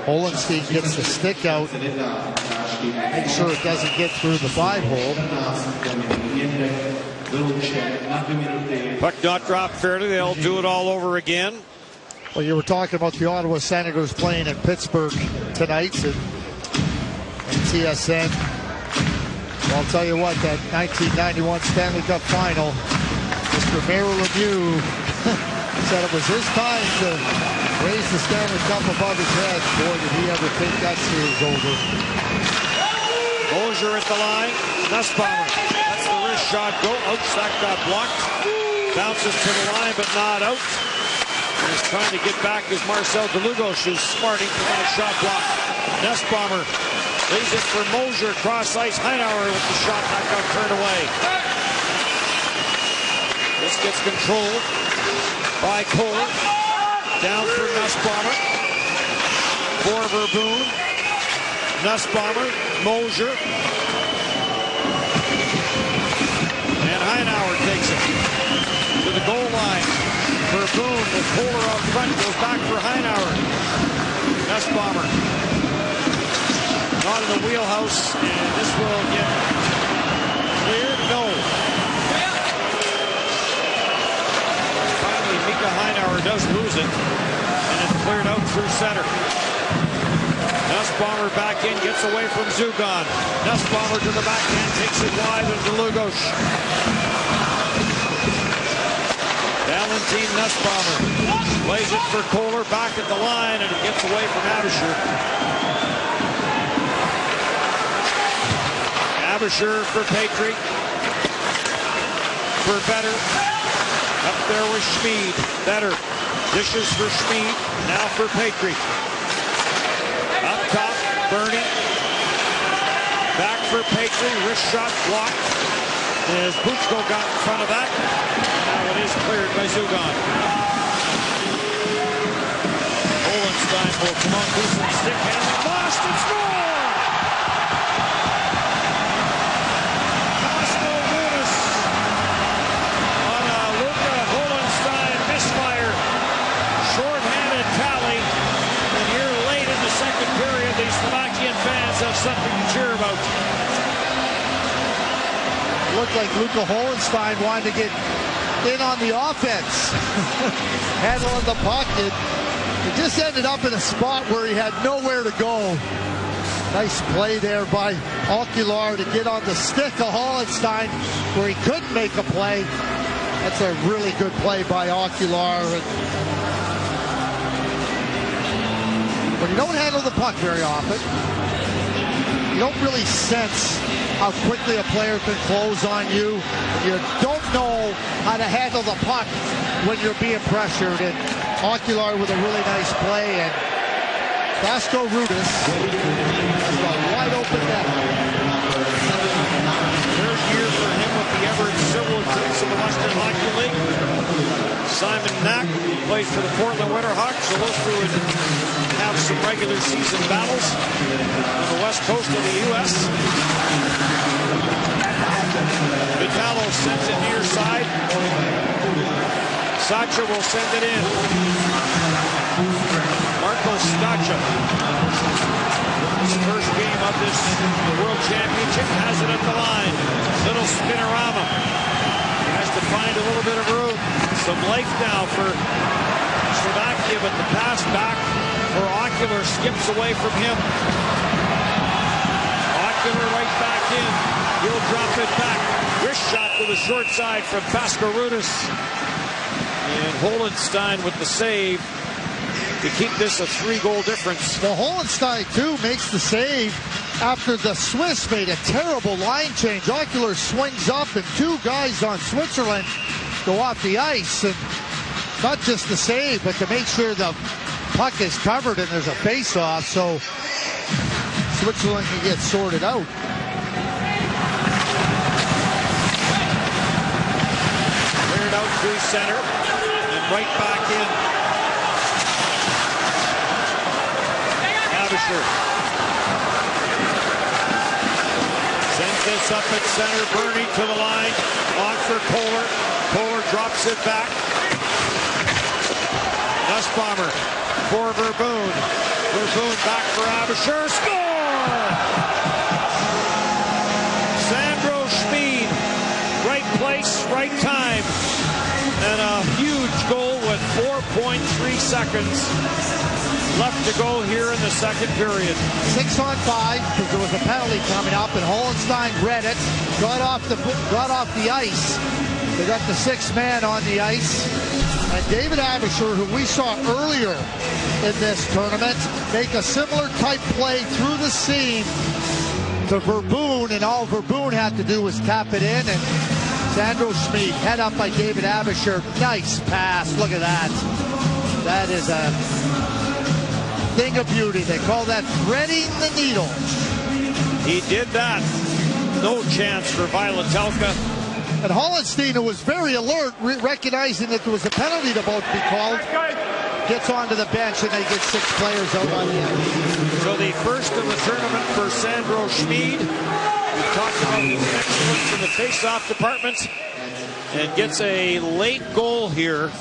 [SPEAKER 1] Holenstein gets the stick out. Make sure it doesn't get through the 5-hole.
[SPEAKER 2] Puck not dropped fairly. They'll do it all over again.
[SPEAKER 1] Well, you were talking about the Ottawa Senators playing in Pittsburgh tonight and TSN. Well, I'll tell you what, that 1991 Stanley Cup final, Mr. Mayor Lemieux said it was his time to raise the Stanley Cup above his head. Boy, did he ever think that series over.
[SPEAKER 2] Mosier at the line. Nussbaumer. That's the wrist shot. Go out. That got blocked. Bounces to the line, but not out. And he's trying to get back as Marcel DeLugos is smarting for that shot block. Nussbaumer leaves it for Mosier. Cross ice. Heinauer with the shot. That got turned away. This gets controlled by Kohler. Down for Nussbaumer. For Verboon. Nussbaumer. Mosier. And Heinauer takes it to the goal line. Verboon with Kohler up front. Goes back for Heinauer. Nussbaumer. Not in the wheelhouse. And this will get cleared. No. Finally, Mika Heinauer does lose it. And it's cleared out through center. Nussbaumer back in, gets away from Zugan. Nussbaumer to the backhand, takes it wide to DeLugos. Valentin Nussbaumer plays it for Kohler, back at the line, and it gets away from Abisher. Abisher for Petry. For Better. Up there with Schmid. Better. Dishes for Schmid. Now for Petry. Up top, Bernie. Back for Petry. Wrist shot blocked. As Buchko got in front of that. Now it is cleared by Zugan. Holenstein will come on, do some stick handling. Lost and score! Costco Lunas on a Luka Holenstein misfire. Short-handed tally. And here late in the second period, the Slovakian fans have something to cheer about.
[SPEAKER 1] Looked like Luka Holenstein wanted to get in on the offense. Handling the puck. It just ended up in a spot where he had nowhere to go. Nice play there by Ocular to get on the stick of Holenstein where he couldn't make a play. That's a really good play by Ocular. When you don't handle the puck very often, you don't really sense how quickly a player can close on you. You don't know how to handle the puck when you're being pressured. And Ocular with a really nice play. And Vasco Rudis has a wide open net.
[SPEAKER 2] Third year for him with the Everett Civil teams of the Western Hockey League. Simon Knack plays for the Portland Winterhawks, so those two would have some regular season battles on the west coast of the U.S. Vitalo sends it near side. Sacha will send it in. Marco Stacha. His first game of this World Championship has it at the line. Little spinorama. Has to find a little bit of room. Some life now for Slovakia, but the pass back for Ocular skips away from him. Ocular right back in. He'll drop it back. Wrist shot to the short side from Vasco Rudis. And Holenstein with the save to keep this a 3-goal difference.
[SPEAKER 1] Well, Holenstein, too, makes the save after the Swiss made a terrible line change. Ocular swings up, and two guys on Switzerland go off the ice. And not just to save, but to make sure the puck is covered and there's a face-off, so Switzerland can get sorted out.
[SPEAKER 2] Cleared out through center and right back in. Abisher sends this up at center. Bernie to the line. On for Kohler. Kohler drops it back. Nussbaumer for Verboon. Verboon back for Abisher. Score! Sandro Schmid. Right place, right time. And a huge goal with 4.3 seconds left to go here in the second period.
[SPEAKER 1] 6-on-5 because there was a penalty coming up, and Hollenstein read it, got off the ice. They got the sixth man on the ice, and David Abisher, who we saw earlier in this tournament, make a similar type play through the seam to Verboon, and all Verboon had to do was tap it in, and Sandro Schmid, head up by David Abisher. Nice pass. Look at that. That is a thing of beauty. They call that threading the needle.
[SPEAKER 2] He did that. No chance for Vailetelka.
[SPEAKER 1] And Hollenstein, who was very alert, recognizing that there was a penalty about to be called, gets onto the bench, and they get 6 players out on the end.
[SPEAKER 2] So the first of the tournament for Sandro Schmid. We talked about his excellence in the face-off department, and gets a late goal here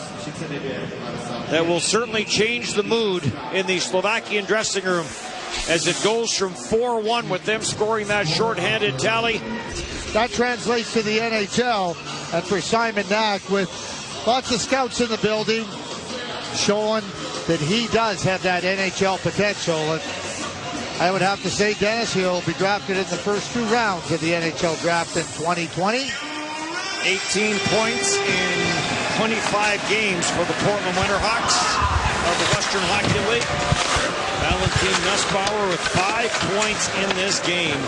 [SPEAKER 2] that will certainly change the mood in the Slovakian dressing room as it goes from 4-1 with them scoring that shorthanded tally.
[SPEAKER 1] That translates to the NHL, and for Simon Knack, with lots of scouts in the building, showing that he does have that NHL potential. And I would have to say Dennis, he'll be drafted in the first 2 rounds of the NHL draft in 2020.
[SPEAKER 2] 18 points in 25 games for the Portland Winterhawks of the Western Hockey League. Valentin Nussbaumer with 5 points in this game.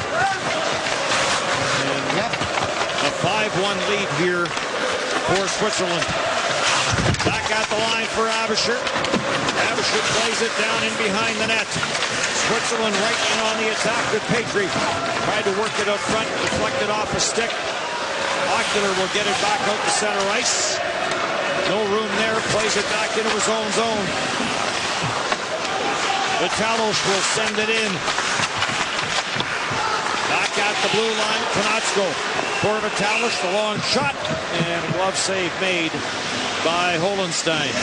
[SPEAKER 2] And a 5-1 lead here for Switzerland. Back at the line for Abisher. Abisher plays it down in behind the net. Switzerland right in on the attack with Petrie. Tried to work it up front, deflected off a stick. Ocular will get it back out to center ice. No room there, plays it back into his own zone. Vitalos will send it in. Back at the blue line, Konatsko. For Vitalos, the long shot, and glove save made by Hollenstein.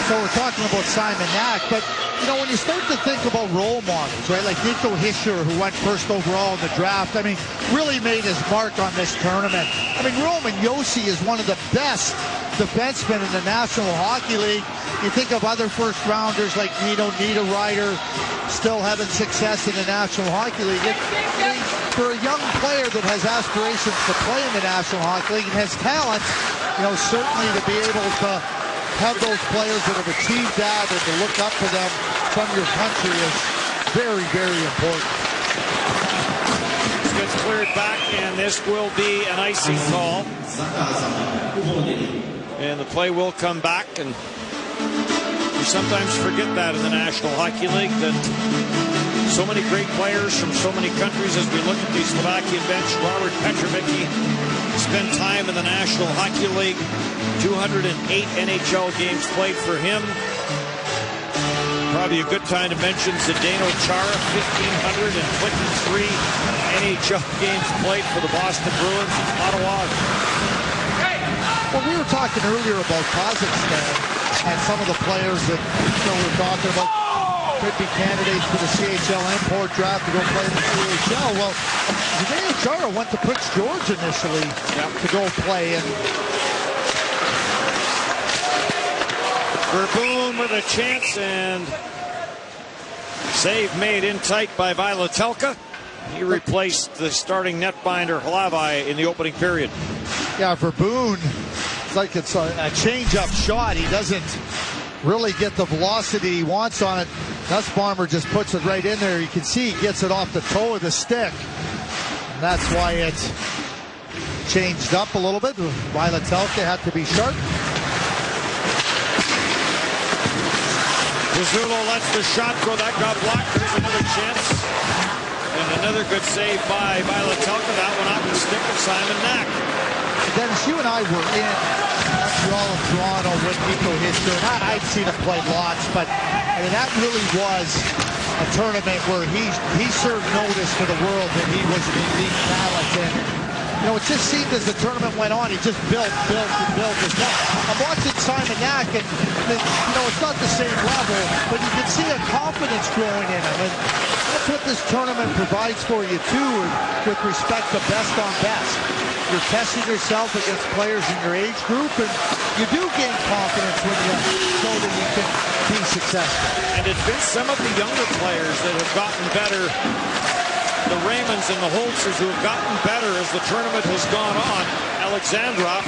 [SPEAKER 1] So we're talking about Simon Knack, but you know, when you start to think about role models, right, like Nico Hischier, who went first overall in the draft, I mean, really made his mark on this tournament. I mean, Roman Josi is one of the best defensemen in the National Hockey League. You think of other first-rounders like Nino Niederreiter still having success in the National Hockey League. For a young player that has aspirations to play in the National Hockey League and has talent, you know, certainly to be able to have those players that have achieved that and to look up to them from your country is very, very important.
[SPEAKER 2] This gets cleared back, and this will be an icing call. And the play will come back, and you sometimes forget that in the National Hockey League, that so many great players from so many countries. As we look at the Slovakian bench, Robert Petrovicki spent time in the National Hockey League. 208 NHL games played for him. Probably a good time to mention Zdeno Chara, 1,523 NHL games played for the Boston Bruins, Ottawa.
[SPEAKER 1] Well, we were talking earlier about Kazakhstan and some of the players that, you know, we're talking about could be candidates for the CHL import draft to go play in the CHL. Well, Zdeno Chara went to Prince George initially to go play, and
[SPEAKER 2] Verboon with a chance, and save made in tight by Vailetelka. He replaced the starting netminder Hlavai in the opening period.
[SPEAKER 1] Yeah, Verboon, it's like it's a change-up shot. He doesn't really get the velocity he wants on it. Nussbaumer just puts it right in there. You can see he gets it off the toe of the stick. And that's why it changed up a little bit. Vailetelka had to be sharp.
[SPEAKER 2] Pizzuto lets the shot go. That got blocked. There's another chance. And another good save by Latelka. That one off the stick of Simon Knack.
[SPEAKER 1] Dennis, you and I were in Montreal and Toronto when Nico hit here. And I'd seen him play lots, but I mean, that really was a tournament where he served notice to the world that he was an elite talent. And, you know, it just seemed as the tournament went on, he just built. I'm watching Simon Knack, and, you know, it's not the same level, but you can see a confidence growing in him. And that's what this tournament provides for you, too, with respect to best on best. You're testing yourself against players in your age group, and you do gain confidence when you show that you can be successful.
[SPEAKER 2] And it's been some of the younger players that have gotten better, the Raymonds and the Holtzers, who have gotten better as the tournament has gone on. Alexandrov,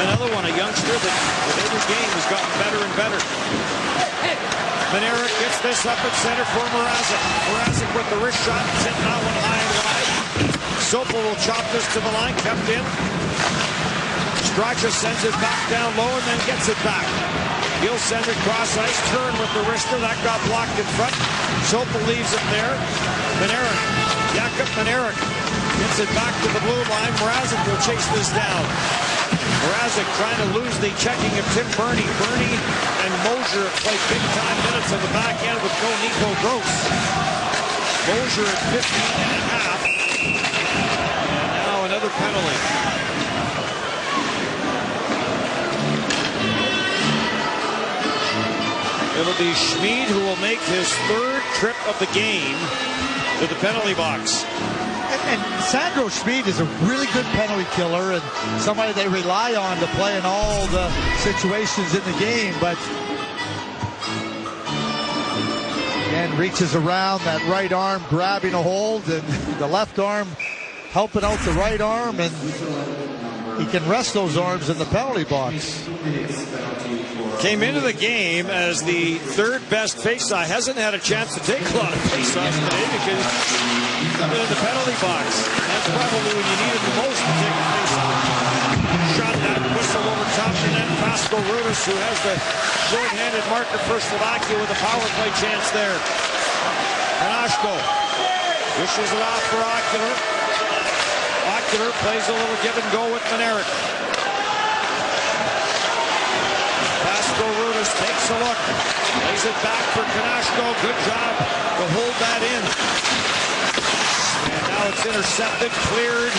[SPEAKER 2] another one, a youngster that with every game has gotten better and better. Maneric gets this up at center for Mrazek. Mrazek with the wrist shot, hitting that one high and wide. Sopel will chop this to the line, kept in. Straka sends it back down low and then gets it back. He'll send it cross ice, turn with the wrister. That got blocked in front. Sopel leaves it there. Maneric, Jakub Maneric gets it back to the blue line. Mrazek will chase this down. Mrazek trying to lose the checking of Tim Bernie. Bernie and Mosier have played big-time minutes on the back end with no Nico Gross. Mosier at 15 and a half. And now another penalty. It'll be Schmid who will make his third trip of the game to the penalty box.
[SPEAKER 1] And Sandro Schmid is a really good penalty killer and somebody they rely on to play in all the situations in the game. But again, reaches around that right arm, grabbing a hold, and the left arm helping out the right arm, and he can rest those arms in the penalty box.
[SPEAKER 2] Came into the game as the third best faceoff. Hasn't had a chance to take a lot of faceoffs today because he's been in the penalty box. That's probably when you need it the most to take a faceoff. Shot that whistle over top, and then Pascal Rudis, who has the short-handed marker for Slovakia with a power play chance there. Kanashko wishes it off for Ocular. Ocular plays a little give and go with Maneric. Pascal Rudis takes a look, lays it back for Kanashko. Good job to hold that in. And now it's intercepted, cleared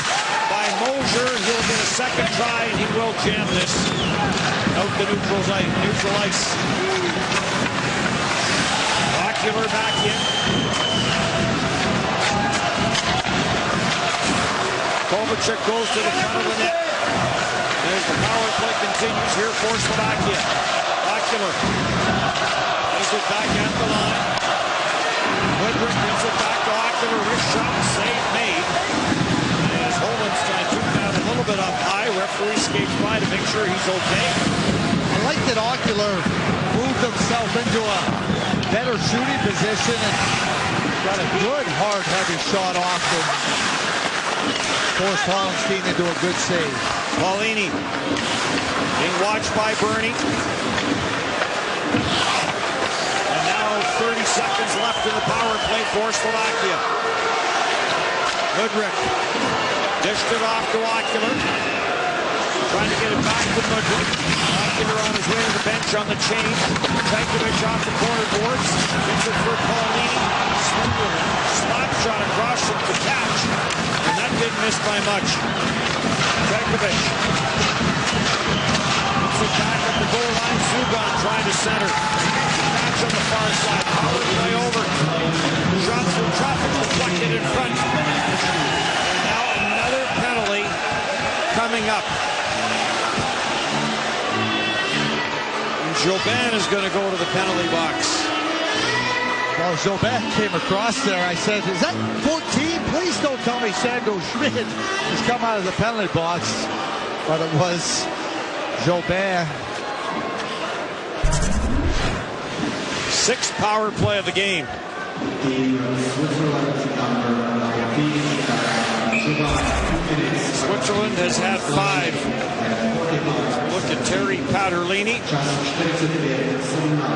[SPEAKER 2] by Mosier. He'll get a second try, and he will jam this out the neutral ice. Ocular back in. Kovacic goes to the front of the net. As the power play continues here for Slovakia. Ocular plays it back at the line. Woodruff gets it back to Ocular. Wrist shot, save made. As Holenstein took that a little bit up high. Referee skates by to make sure he's okay.
[SPEAKER 1] I like that Ocular moved himself into a better shooting position and got a good, hard, heavy shot off and forced Holenstein into a good save.
[SPEAKER 2] Paulini being watched by Bernie. And now 30 seconds left in the power play for Slovakia. Mudryk dished it off to Ocular. Trying to get it back to Mudryk. Ocular on his way to the bench on the change. Jankovic off the corner boards. Gets it for Paulini. Slap shot across from the catch. And that didn't miss by much. Jankovic puts it back at the goal line. Subban trying to center. Catch on the far side. Power play over. Shots from traffic deflected in front. And now another penalty coming up. And Jobin is going to go to the penalty box.
[SPEAKER 1] Well, Jobin came across there. I said, is that 14? Please don't tell me Sandro Schmid has come out of the penalty box. But it was Jobin.
[SPEAKER 2] Sixth power play of the game. Switzerland has had 5. Look at Terry Pat. Paterlini.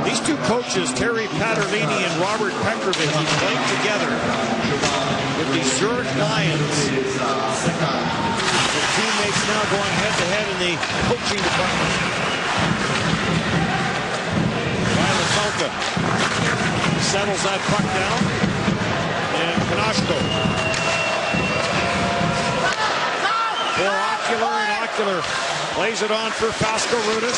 [SPEAKER 2] These two coaches, Terry Paterlini and Robert Petrovic, he played together with the Zurich Lions. The teammates now going head-to-head in the coaching department. Ryan Falca settles that puck down. And Konashko. For Ocular. Plays it on for Fasco Rudis.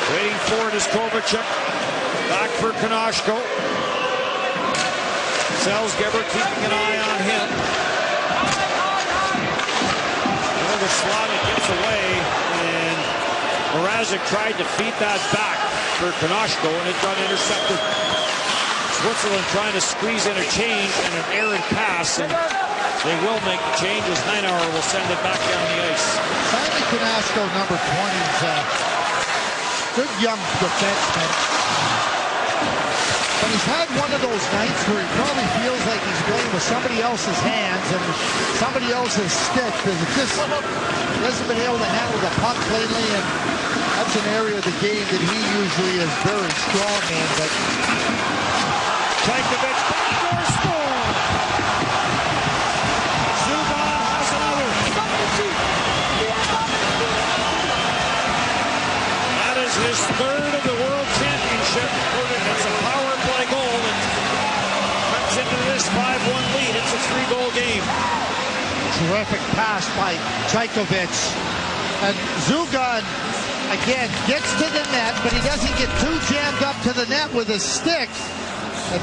[SPEAKER 2] Waiting for it is Kovacic. Back for Konashko. Salzgeber keeping an eye on him. Another slot, it gets away. And Mrazek tried to feed that back for Konashko, and it got intercepted. Switzerland trying to squeeze in a change and an errant pass, and they will make the change as Heinauer will send it back down the ice.
[SPEAKER 1] Simon Konashko, number 20, is a good young defenseman. But he's had one of those nights where he probably feels like he's playing with somebody else's hands and somebody else's stick, because it just hasn't been able to handle the puck lately, and that's an area of the game that he usually is very strong in. But
[SPEAKER 2] Tchaikovich, backdoor score! Zubon has another. That is his third of the World Championship. It's a power play goal that cuts into this 5-1 lead. It's a 3-goal game.
[SPEAKER 1] Terrific pass by Tchaikovich. And Zugan, again, gets to the net, but he doesn't get too jammed up to the net with his stick. And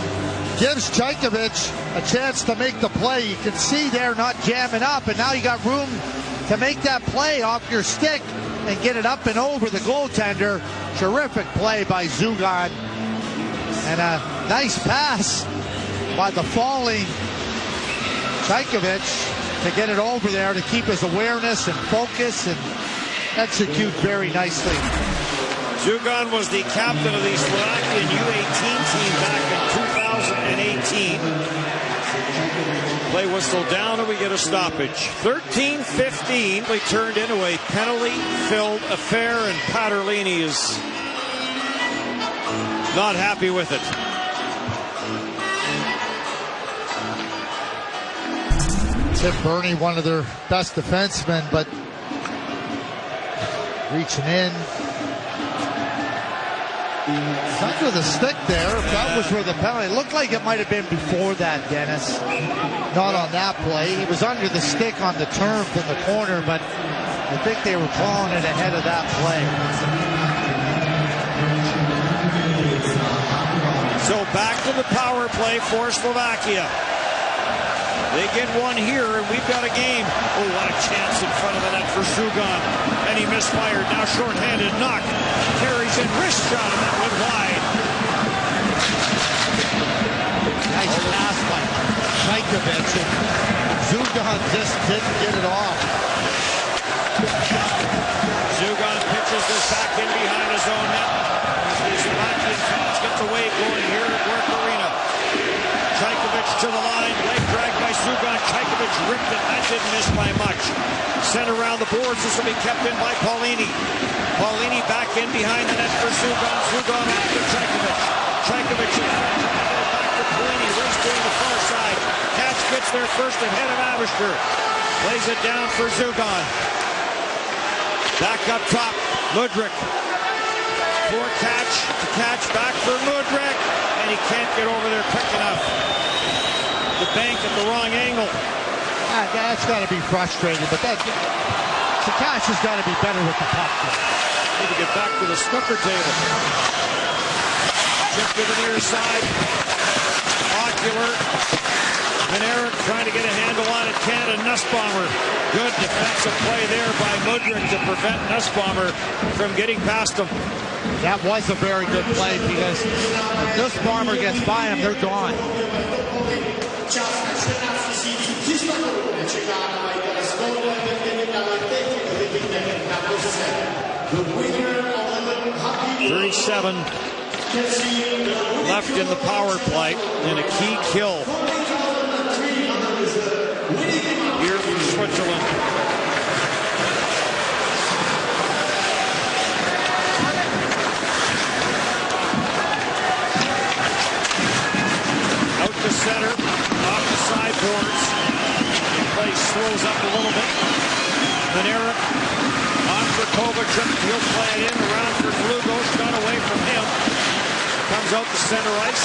[SPEAKER 1] gives Tchaikovich a chance to make the play. You can see they're not jamming up, and now you got room to make that play off your stick and get it up and over the goaltender. Terrific play by Zugan. And a nice pass by the falling Tchaikovich to get it over there to keep his awareness and focus and execute very nicely.
[SPEAKER 2] Zugan was the captain of the Slovakian U18 team back in 2018. Play whistle down and we get a stoppage. 13-15. They turned into a penalty-filled affair, and Paterlini is not happy with it.
[SPEAKER 1] Tim Burney, one of their best defensemen, but reaching in. He's under the stick there. If that was where the penalty, it looked like it might have been before that, Dennis. Not on that play. He was under the stick on the turf in the corner, but I think they were calling it ahead of that play.
[SPEAKER 2] So back to the power play for Slovakia. They get one here, and we've got a game. Oh, what a chance in front of the net for Zugan. And he misfired. Now shorthanded. Knock. Carries in. Wrist shot, and that went wide.
[SPEAKER 1] Nice pass by Tchaikovich. Zugan just didn't get it off.
[SPEAKER 2] Zugan pitches this back in behind his own net. The Slovakian fans gets away going here at Work Arena. Tchaikovich to the line, leg drag by Zugan. Tchaikovich ripped it. That didn't miss by much. Sent around the boards. This will be kept in by Paulini. Paulini back in behind the net for Zugan. Zugan after Tchaikovich. Tchaikovich back to Paulini. Race doing the far side. Catch gets there first ahead of Abisher. Plays it down for Zugan. Back up top. Mudryk. For catch back for Mudryk, and he can't get over there quick enough. The bank at the wrong angle.
[SPEAKER 1] That's got to be frustrating, but that Takash has got to be better with the puck.
[SPEAKER 2] Need to get back to the snooker table. Chip to the near side. Ocular. Manera trying to get a handle on it. Canada Nussbaumer. Good defensive play there by Mudryk to prevent Nussbaumer from getting past him.
[SPEAKER 1] That was a very good play, because if Nussbaumer gets by him, they're gone.
[SPEAKER 2] .37 left in the power play, and a key kill here from Switzerland. Maneric on for Kovacic. He'll play it in around for Lugo. Shot away from him. Comes out to center ice.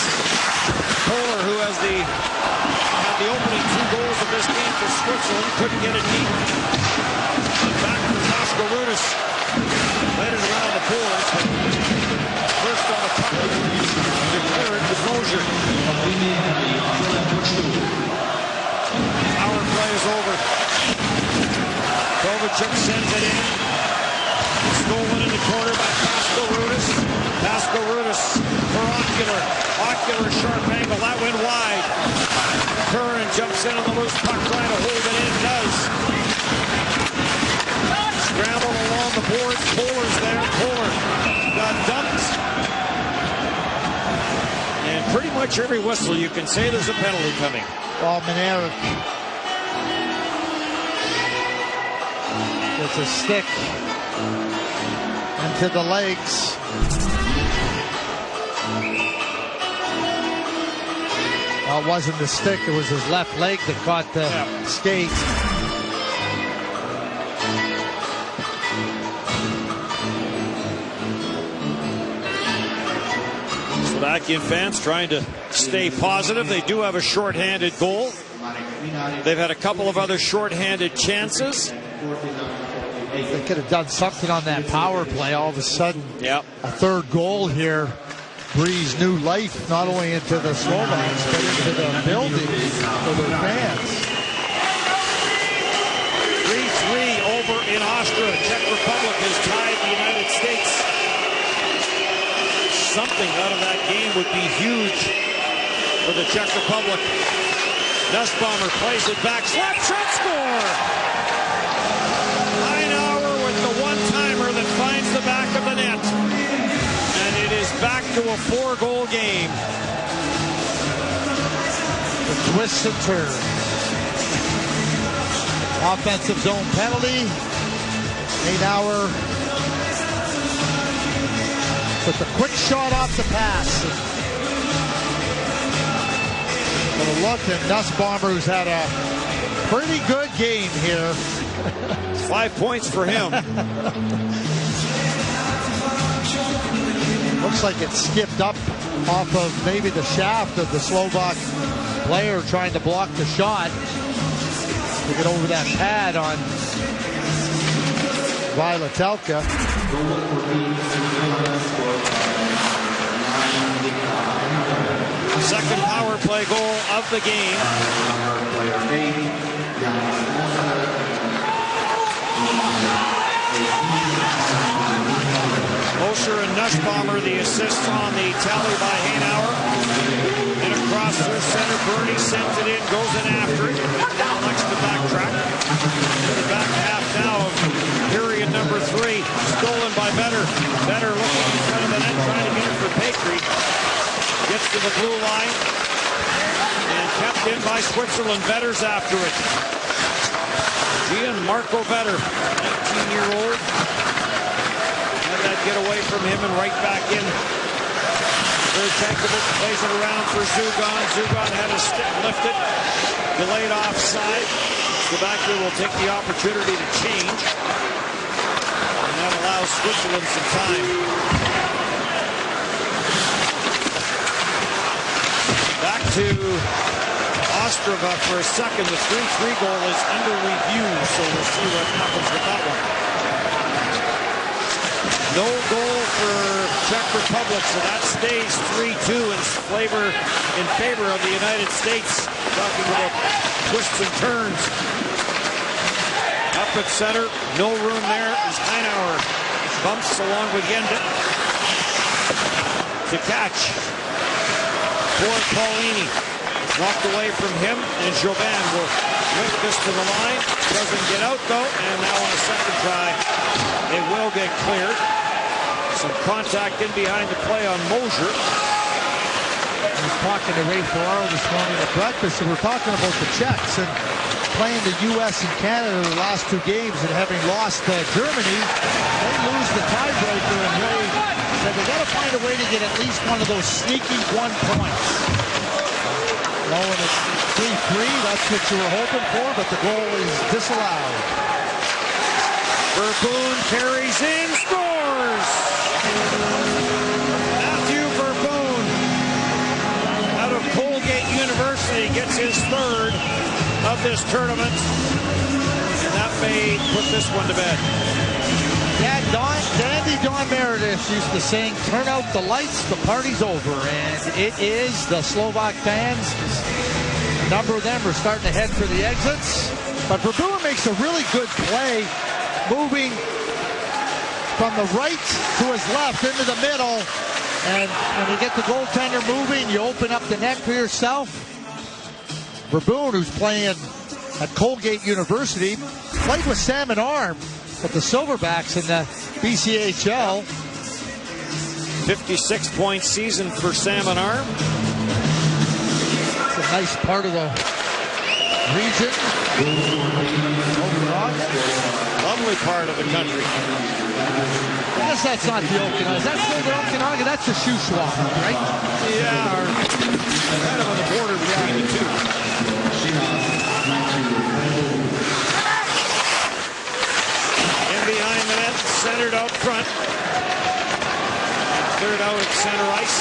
[SPEAKER 2] Kohler, who has had the opening 2 goals of this game for Switzerland, couldn't get it deep. Back to Oscar Rudis. Played it around the boards. First on the puck. Declared with Mosier. Power play is over. Kovacic sends it in. Stolen in the corner by Pascal-Rudis. Pascal-Rudis for Ocular. Ocular sharp angle. That went wide. Curran jumps in on the loose puck, trying to hold it in. Does. Scramble along the boards. Kohler's there. Kohler got dumped. And pretty much every whistle you can say there's a penalty coming.
[SPEAKER 1] Well, Maneric gets a stick into the legs. Well, it wasn't the stick, it was his left leg that caught the skate.
[SPEAKER 2] Slovakian fans trying to stay positive. They do have a shorthanded goal. They've had a couple of other shorthanded chances.
[SPEAKER 1] They could have done something on that power play. All of a sudden,
[SPEAKER 2] a
[SPEAKER 1] third goal here breathes new life, not only into the Slovaks, but into the building for their fans.
[SPEAKER 2] 3-3 over in Austria. Czech Republic has tied the United States. Something out of that game would be huge for the Czech Republic. Nussbaumer plays it back. Slap shot, score! Einauer with the one-timer that finds the back of the net. And it is back to a 4-goal game.
[SPEAKER 1] The twists and turns. Offensive zone penalty. Einauer with the quick shot off the pass. For the look, and Nussbaumer, who's had a pretty good game here.
[SPEAKER 2] 5 points for him.
[SPEAKER 1] Looks like it skipped up off of maybe the shaft of the Slovak player trying to block the shot. To get over that pad on Vailetelka.
[SPEAKER 2] Second power play goal of the game. Moser and Nussbaumer, the assists on the tally by Einauer. And across their center, Bernie sends it in, goes in after it. Likes to backtrack. The back half now of period number 3. Stolen by Vetter. Vetter looking in front of the net, trying to get it for Bakery. Gets to the blue line. And kept in by Switzerland. Vetter's after it. Gianmarco Vetter, 19-year-old. Had that get away from him and right back in. Vertankovic plays it around for Zugan. Zugan had his stick lifted. Delayed offside. Slovakia will take the opportunity to change. And that allows Switzerland some time. Back to Ostrava for a second. The 3-3 goal is under review, so we'll see what happens with that one. No goal for Czech Republic, so that stays 3-2 in favor of the United States. Talking about twists and turns. Up at center, no room there is Einauer. Bumps along with Yenda to catch. For Paulini. Knocked away from him, and Jobin will lift this to the line. Doesn't get out, though, and now on a second try, it will get cleared. Some contact in behind the play on Mosier.
[SPEAKER 1] I was talking to Ray Ferraro this morning at breakfast, and we're talking about the Czechs and playing the U.S. and Canada the last 2 games, and having lost Germany, they lose the tiebreaker, and Ray said they got to find a way to get at least one of those sneaky 1 points. Well, when it's 3-3, that's what you were hoping for, but the goal is disallowed.
[SPEAKER 2] Verboon carries in, scores! Matthew Verboon out of Colgate University gets his third of this tournament. And that may put this one to bed.
[SPEAKER 1] Yeah, Dandy Don Meredith used to sing, "Turn out the lights, the party's over." And it is. The Slovak fans, a number of them are starting to head for the exits. But Verboon makes a really good play, moving from the right to his left into the middle. And when you get the goaltender moving, you open up the net for yourself. Verboon, who's playing at Colgate University, played with Salmon Arm at the Silverbacks in the BCHL.
[SPEAKER 2] 56-point season for Salmon Arm.
[SPEAKER 1] It's a nice part of the region.
[SPEAKER 2] Lovely part of the country.
[SPEAKER 1] I guess that's not the Okanagan. Is that still the Okanagan? That's the Shuswap, right?
[SPEAKER 2] Yeah, kind of on the border between the two. In behind the net, centered out front. Cleared out at center ice.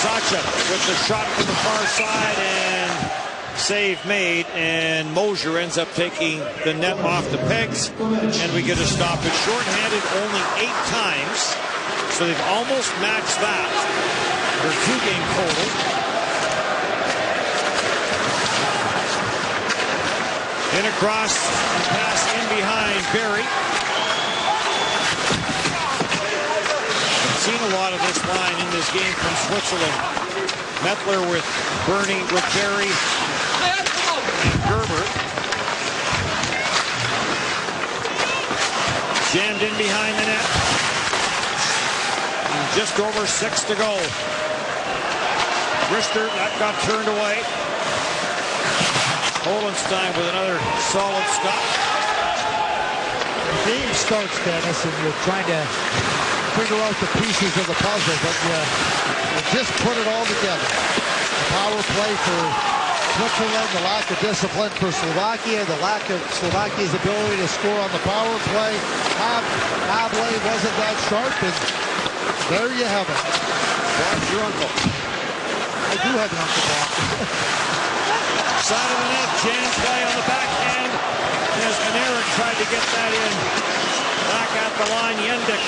[SPEAKER 2] Sacha with the shot from the far side, and save made, and Mosier ends up taking the net off the pegs, and we get a stoppage. Shorthanded only 8 times, so they've almost matched that for 2-game total. In across, pass in behind Barry. Seen a lot of this line in this game from Switzerland. Mettler with Bernie, with Barry, and Gerber. Jammed in behind the net. And just over 6 to go. Richter, that got turned away. Holenstein with another solid stop.
[SPEAKER 1] The game starts, Dennis, and you're trying to figure out the pieces of the puzzle, but you just put it all together. The power play for Switzerland, the lack of discipline for Slovakia, the lack of Slovakia's ability to score on the power play. Havle wasn't that sharp, and there you have it.
[SPEAKER 2] Watch your uncle.
[SPEAKER 1] I do have an uncle, Bob.
[SPEAKER 2] Side of the net, Jan's guy on the backhand. As Maneric tried to get that in. Back at the line, Yendik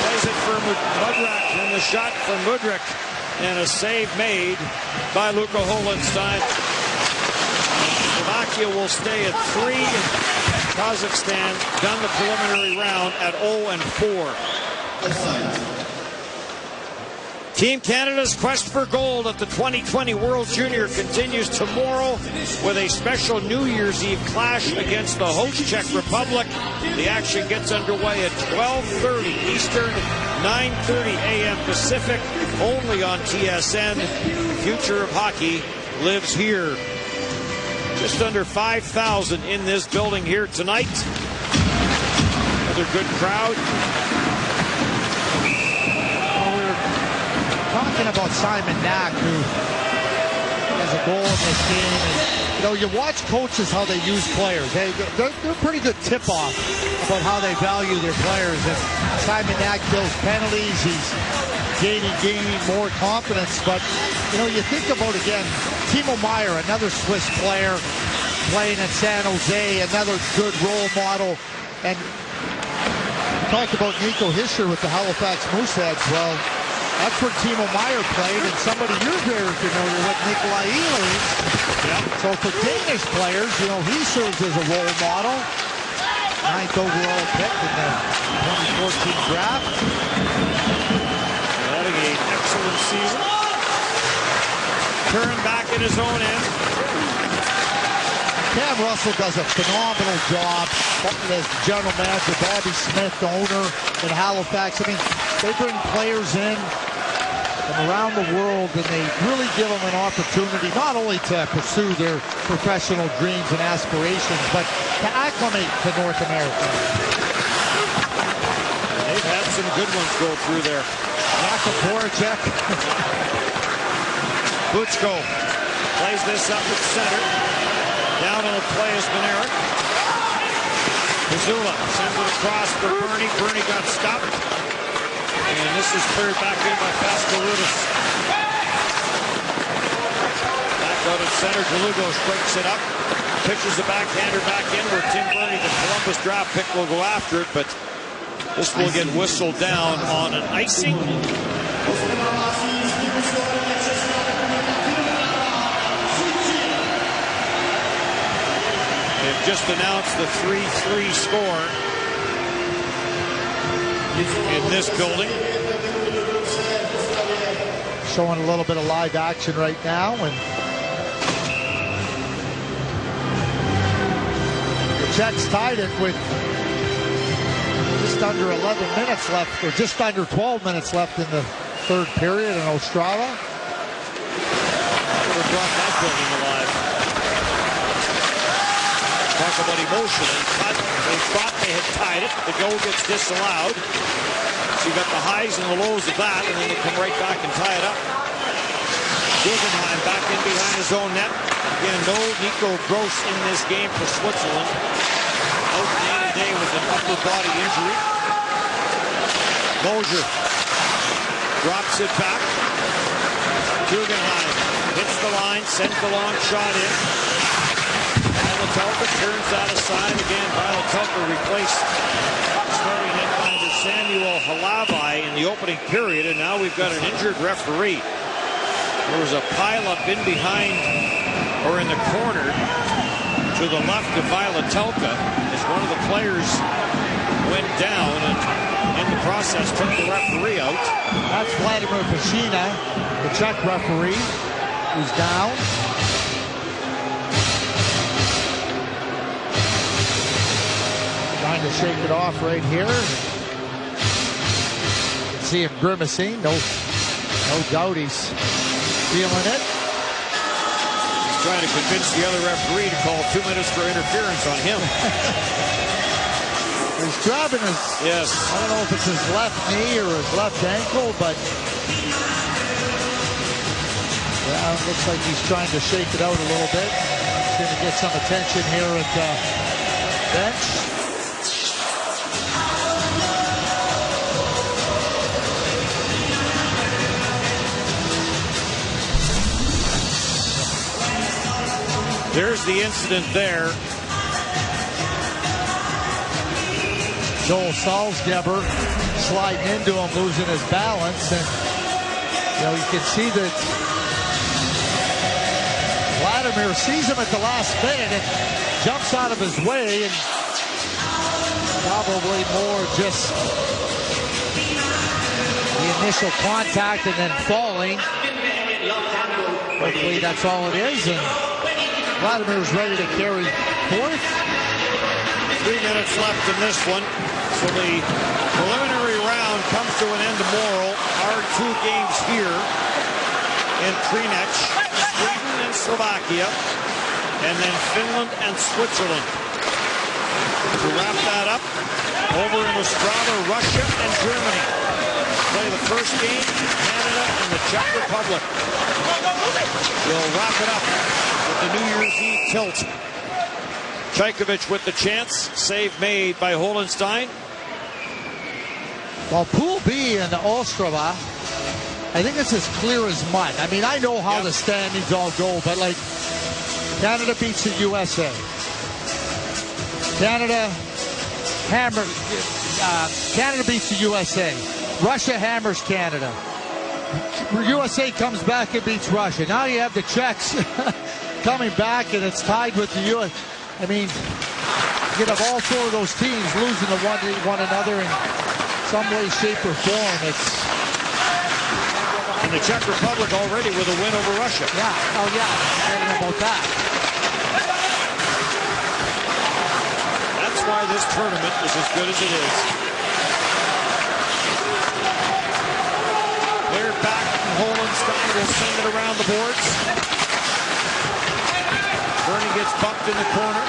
[SPEAKER 2] plays it for Mudryk, and the shot from Mudryk, and a save made by Luka Holenstein. Slovakia will stay at 3, and Kazakhstan done the preliminary round at 0-4. Team Canada's quest for gold at the 2020 World Junior continues tomorrow with a special New Year's Eve clash against the host Czech Republic. The action gets underway at 12:30 Eastern, 9:30 a.m. Pacific, only on TSN. The future of hockey lives here. Just under 5,000 in this building here tonight. Another good crowd.
[SPEAKER 1] Talking about Simon Knack, who has a goal in this game. And, you watch coaches how they use players. They're pretty good tip-off about how they value their players. And Simon Knack kills penalties. He's gaining more confidence. But, you think about, again, Timo Meier, another Swiss player playing in San Jose, another good role model. And talked about Nico Hischier with the Halifax Mooseheads. Well, that's where Timo Meier played, and somebody you're very familiar with, Nikolai Ehlers.
[SPEAKER 2] Yep.
[SPEAKER 1] So for Danish players, he serves as a role model. 9th overall pick in the 2014 draft.
[SPEAKER 2] Having an excellent season. Turn back in his own end.
[SPEAKER 1] Cam Russell does a phenomenal job as general manager. Bobby Smith, the owner in Halifax. They bring players in from around the world, and they really give them an opportunity not only to pursue their professional dreams and aspirations, but to acclimate to North America.
[SPEAKER 2] They've had some good ones go through there.
[SPEAKER 1] Jakub Voracek.
[SPEAKER 2] Butchko plays this up at center. Down on the play is Maneric. Missoula sends it across for Bernie. Bernie got stopped. And this is cleared back in by Pascarutis. Back out at center. Galugos breaks it up. Pitches the backhander back in where Tim Bernie, the Columbus draft pick, will go after it. But this will get whistled down on an icing. They've just announced the 3-3 score in this building.
[SPEAKER 1] Showing a little bit of live action right now. And the Jets tied it with just under 11 minutes left, or just under 12 minutes left in the third period in Ostrava.
[SPEAKER 2] Would have brought that building alive. Talk about emotion. They thought they had tied it. The goal gets disallowed. So you got the highs and the lows of that, and then they come right back and tie it up. Guggenheim back in behind his own net. Again, no Nico Gross in this game for Switzerland. Out the end of the day with an upper body injury. Mosier drops it back. Guggenheim hits the line, sends the long shot in. Vailetelka turns that aside again. Vailetelka replaced starting netminder Samuel Halabai in the opening period, and now we've got an injured referee. There was a pileup in behind, or in the corner, to the left of Vailetelka as one of the players went down and in the process took the referee out.
[SPEAKER 1] That's Vladimir Pashina, the Czech referee, who's down. Trying to shake it off right here. You can see him grimacing. No doubt he's feeling it.
[SPEAKER 2] He's trying to convince the other referee to call 2 minutes for interference on him.
[SPEAKER 1] He's grabbing his,
[SPEAKER 2] yes.
[SPEAKER 1] I don't know if it's his left knee or his left ankle, but yeah, it looks like he's trying to shake it out a little bit. He's going to get some attention here at the bench.
[SPEAKER 2] There's the incident there.
[SPEAKER 1] Joel Salzgeber sliding into him, losing his balance, and you can see that Vladimir sees him at the last minute and jumps out of his way, and probably more just the initial contact and then falling. Hopefully that's all it is, and Vladimir's ready to carry fourth.
[SPEAKER 2] 3 minutes left in this one. So the preliminary round comes to an end tomorrow. Our 2 games here in Trinec, Sweden and Slovakia, and then Finland and Switzerland. To wrap that up, over in Ostrava, Russia and Germany play the first game. Canada and the Czech Republic. We'll wrap it up with the New Year's Eve tilt. Chaykovich with the chance. Save made by Holenstein.
[SPEAKER 1] Well, Pool B in Ostrava, I think it's as clear as mud. I mean, I know how the standings all go, but like Canada beats the USA. Canada beats the USA. Russia hammers Canada. USA comes back and beats Russia. Now you have the Czechs coming back, and it's tied with the US. I mean, you could have all 4 of those teams losing to one another in some way, shape, or form. It's
[SPEAKER 2] and the Czech Republic already with a win over Russia.
[SPEAKER 1] Yeah. Oh yeah. I don't know about that.
[SPEAKER 2] That's why this tournament is as good as it is. They're back. Holenstein will send it around the boards. Bernie gets bumped in the corner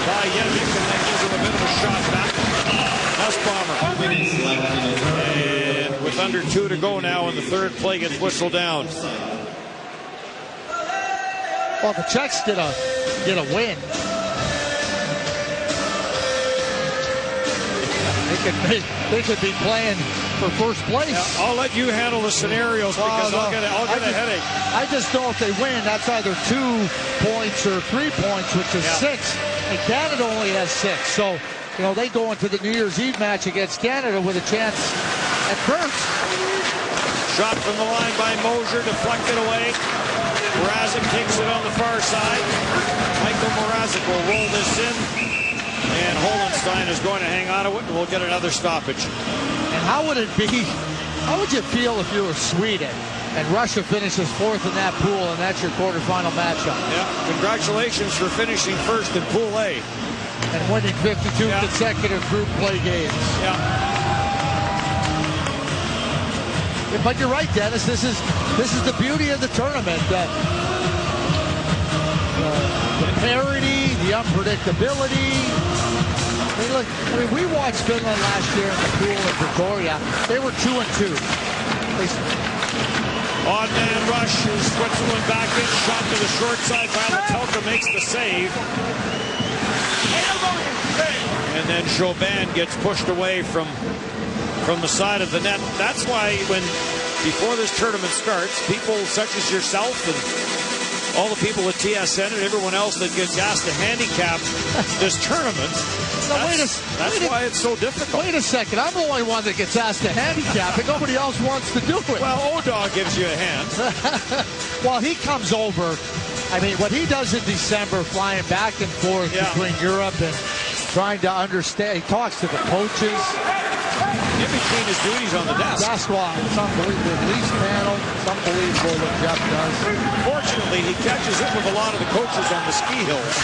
[SPEAKER 2] by Yevik, and that gives him a bit of a shot back. Nussbaumer. And with under 2 to go now in the third, play gets whistled down.
[SPEAKER 1] Well, the Czechs get a win. they could be playing for first place.
[SPEAKER 2] Yeah, I'll let you handle the scenarios because I'll get a headache.
[SPEAKER 1] I just know if they win, that's either 2 points or 3 points, which is 6. And Canada only has 6. So, you know, they go into the New Year's Eve match against Canada with a chance at first.
[SPEAKER 2] Shot from the line by Mosier, deflected away. Mrazek takes it on the far side. Michael Mrazek will roll this in. And Holenstein is going to hang on to it, and we'll get another stoppage.
[SPEAKER 1] And how would it be, how would you feel if you were Sweden and Russia finishes 4th in that pool and that's your quarterfinal matchup?
[SPEAKER 2] Yeah, congratulations for finishing first in Pool A.
[SPEAKER 1] And winning 52 consecutive group play games.
[SPEAKER 2] Yeah.
[SPEAKER 1] But you're right, Dennis. This is the beauty of the tournament. The parity, the unpredictability. I mean, we watched Finland last year in the pool in Pretoria. They were 2-2.
[SPEAKER 2] Odd man rush. Switzerland back in. Shot to the short side. Vailetelka makes the save. And then Chauvin gets pushed away from the side of the net. That's why before this tournament starts, people such as yourself and all the people at TSN and everyone else that gets asked to handicap this tournament, that's why it's so difficult.
[SPEAKER 1] Wait a second. I'm the only one that gets asked to handicap it. Nobody else wants to do it.
[SPEAKER 2] Well, O'Dog gives you a hand.
[SPEAKER 1] Well, he comes over. I mean, what he does in December, flying back and forth between Europe and trying to understand. He talks to the coaches.
[SPEAKER 2] In between his duties on the desk.
[SPEAKER 1] That's why. It's unbelievable. Release panel. It's unbelievable what Jeff does.
[SPEAKER 2] Fortunately, he catches up with a lot of the coaches on the ski hills.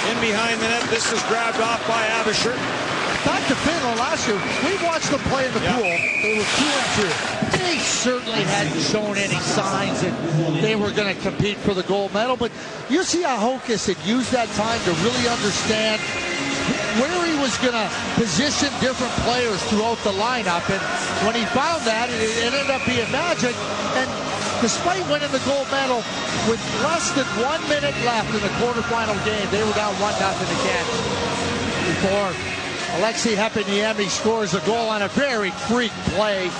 [SPEAKER 2] In behind the net, this is grabbed off by Abisher.
[SPEAKER 1] Back to Finland last year, we watched them play in the pool. They were 2-2. They certainly hadn't shown any signs that they were going to compete for the gold medal. But you see how Hokus had used that time to really understand where he was going to position different players throughout the lineup. And when he found that, it ended up being magic. And despite winning the gold medal with less than 1 minute left in the quarterfinal game, they were down 1-0 to Canada. Before Alexei Heponiemi scores a goal on a very freak play.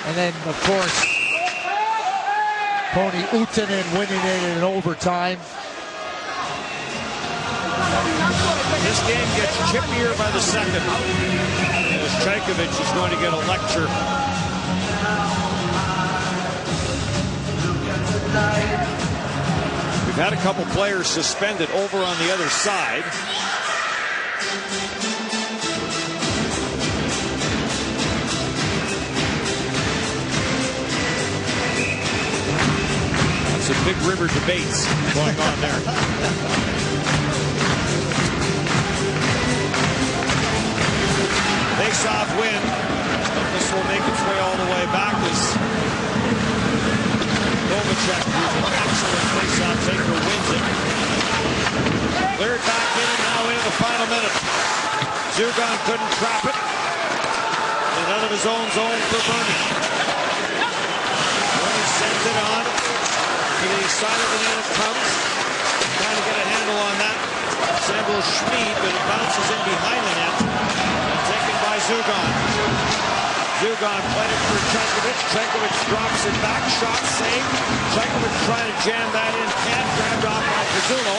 [SPEAKER 1] And then, of course, Toni Uutinen winning it in overtime.
[SPEAKER 2] This game gets chippier by the second. As Chaykovich is going to get a lecture. We've had a couple players suspended over on the other side. Some Big River debates going on there. Face-off win. This will make its way all the way back as Novacek, who's an excellent face-off taker, wins it. Cleared back in and now into the final minute. Zugan couldn't trap it. And out of his own zone for Bernie. Bernie sends it on to the side of the net. It comes. Trying to get a handle on that. Samuel Schmid, but it bounces in behind the net. Taken by Zugan. Zugan played it for Chaykovich. Chaykovich drops it back. Shot saved. Chaykovich trying to jam that in. Can't. Grabbed off by Pizzulo.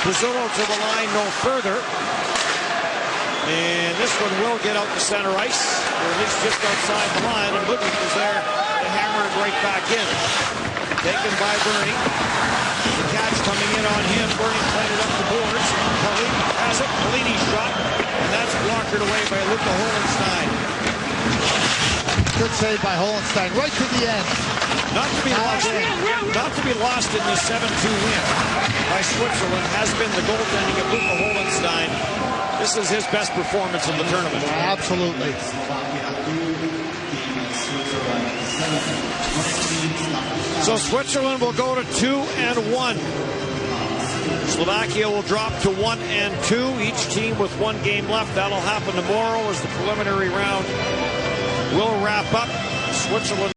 [SPEAKER 2] Pizzulo to the line no further. And this one will get out to center ice, or at least just outside the line. And Ludwig is there to hammer it right back in. Taken by Bernie. The catch coming in on him. Bernie played it up the boards. Paulini has it. Paulini's shot. And that's blocked away by Luka Holenstein.
[SPEAKER 1] Good save by Holenstein right to the end.
[SPEAKER 2] Not to be lost in this 7-2 win by Switzerland has been the goaltending of Luka Holenstein. This is his best performance in the tournament.
[SPEAKER 1] Absolutely.
[SPEAKER 2] So Switzerland will go to 2-1. Slovakia will drop to 1-2. Each team with one game left. That'll happen tomorrow as the preliminary round will wrap up. Switzerland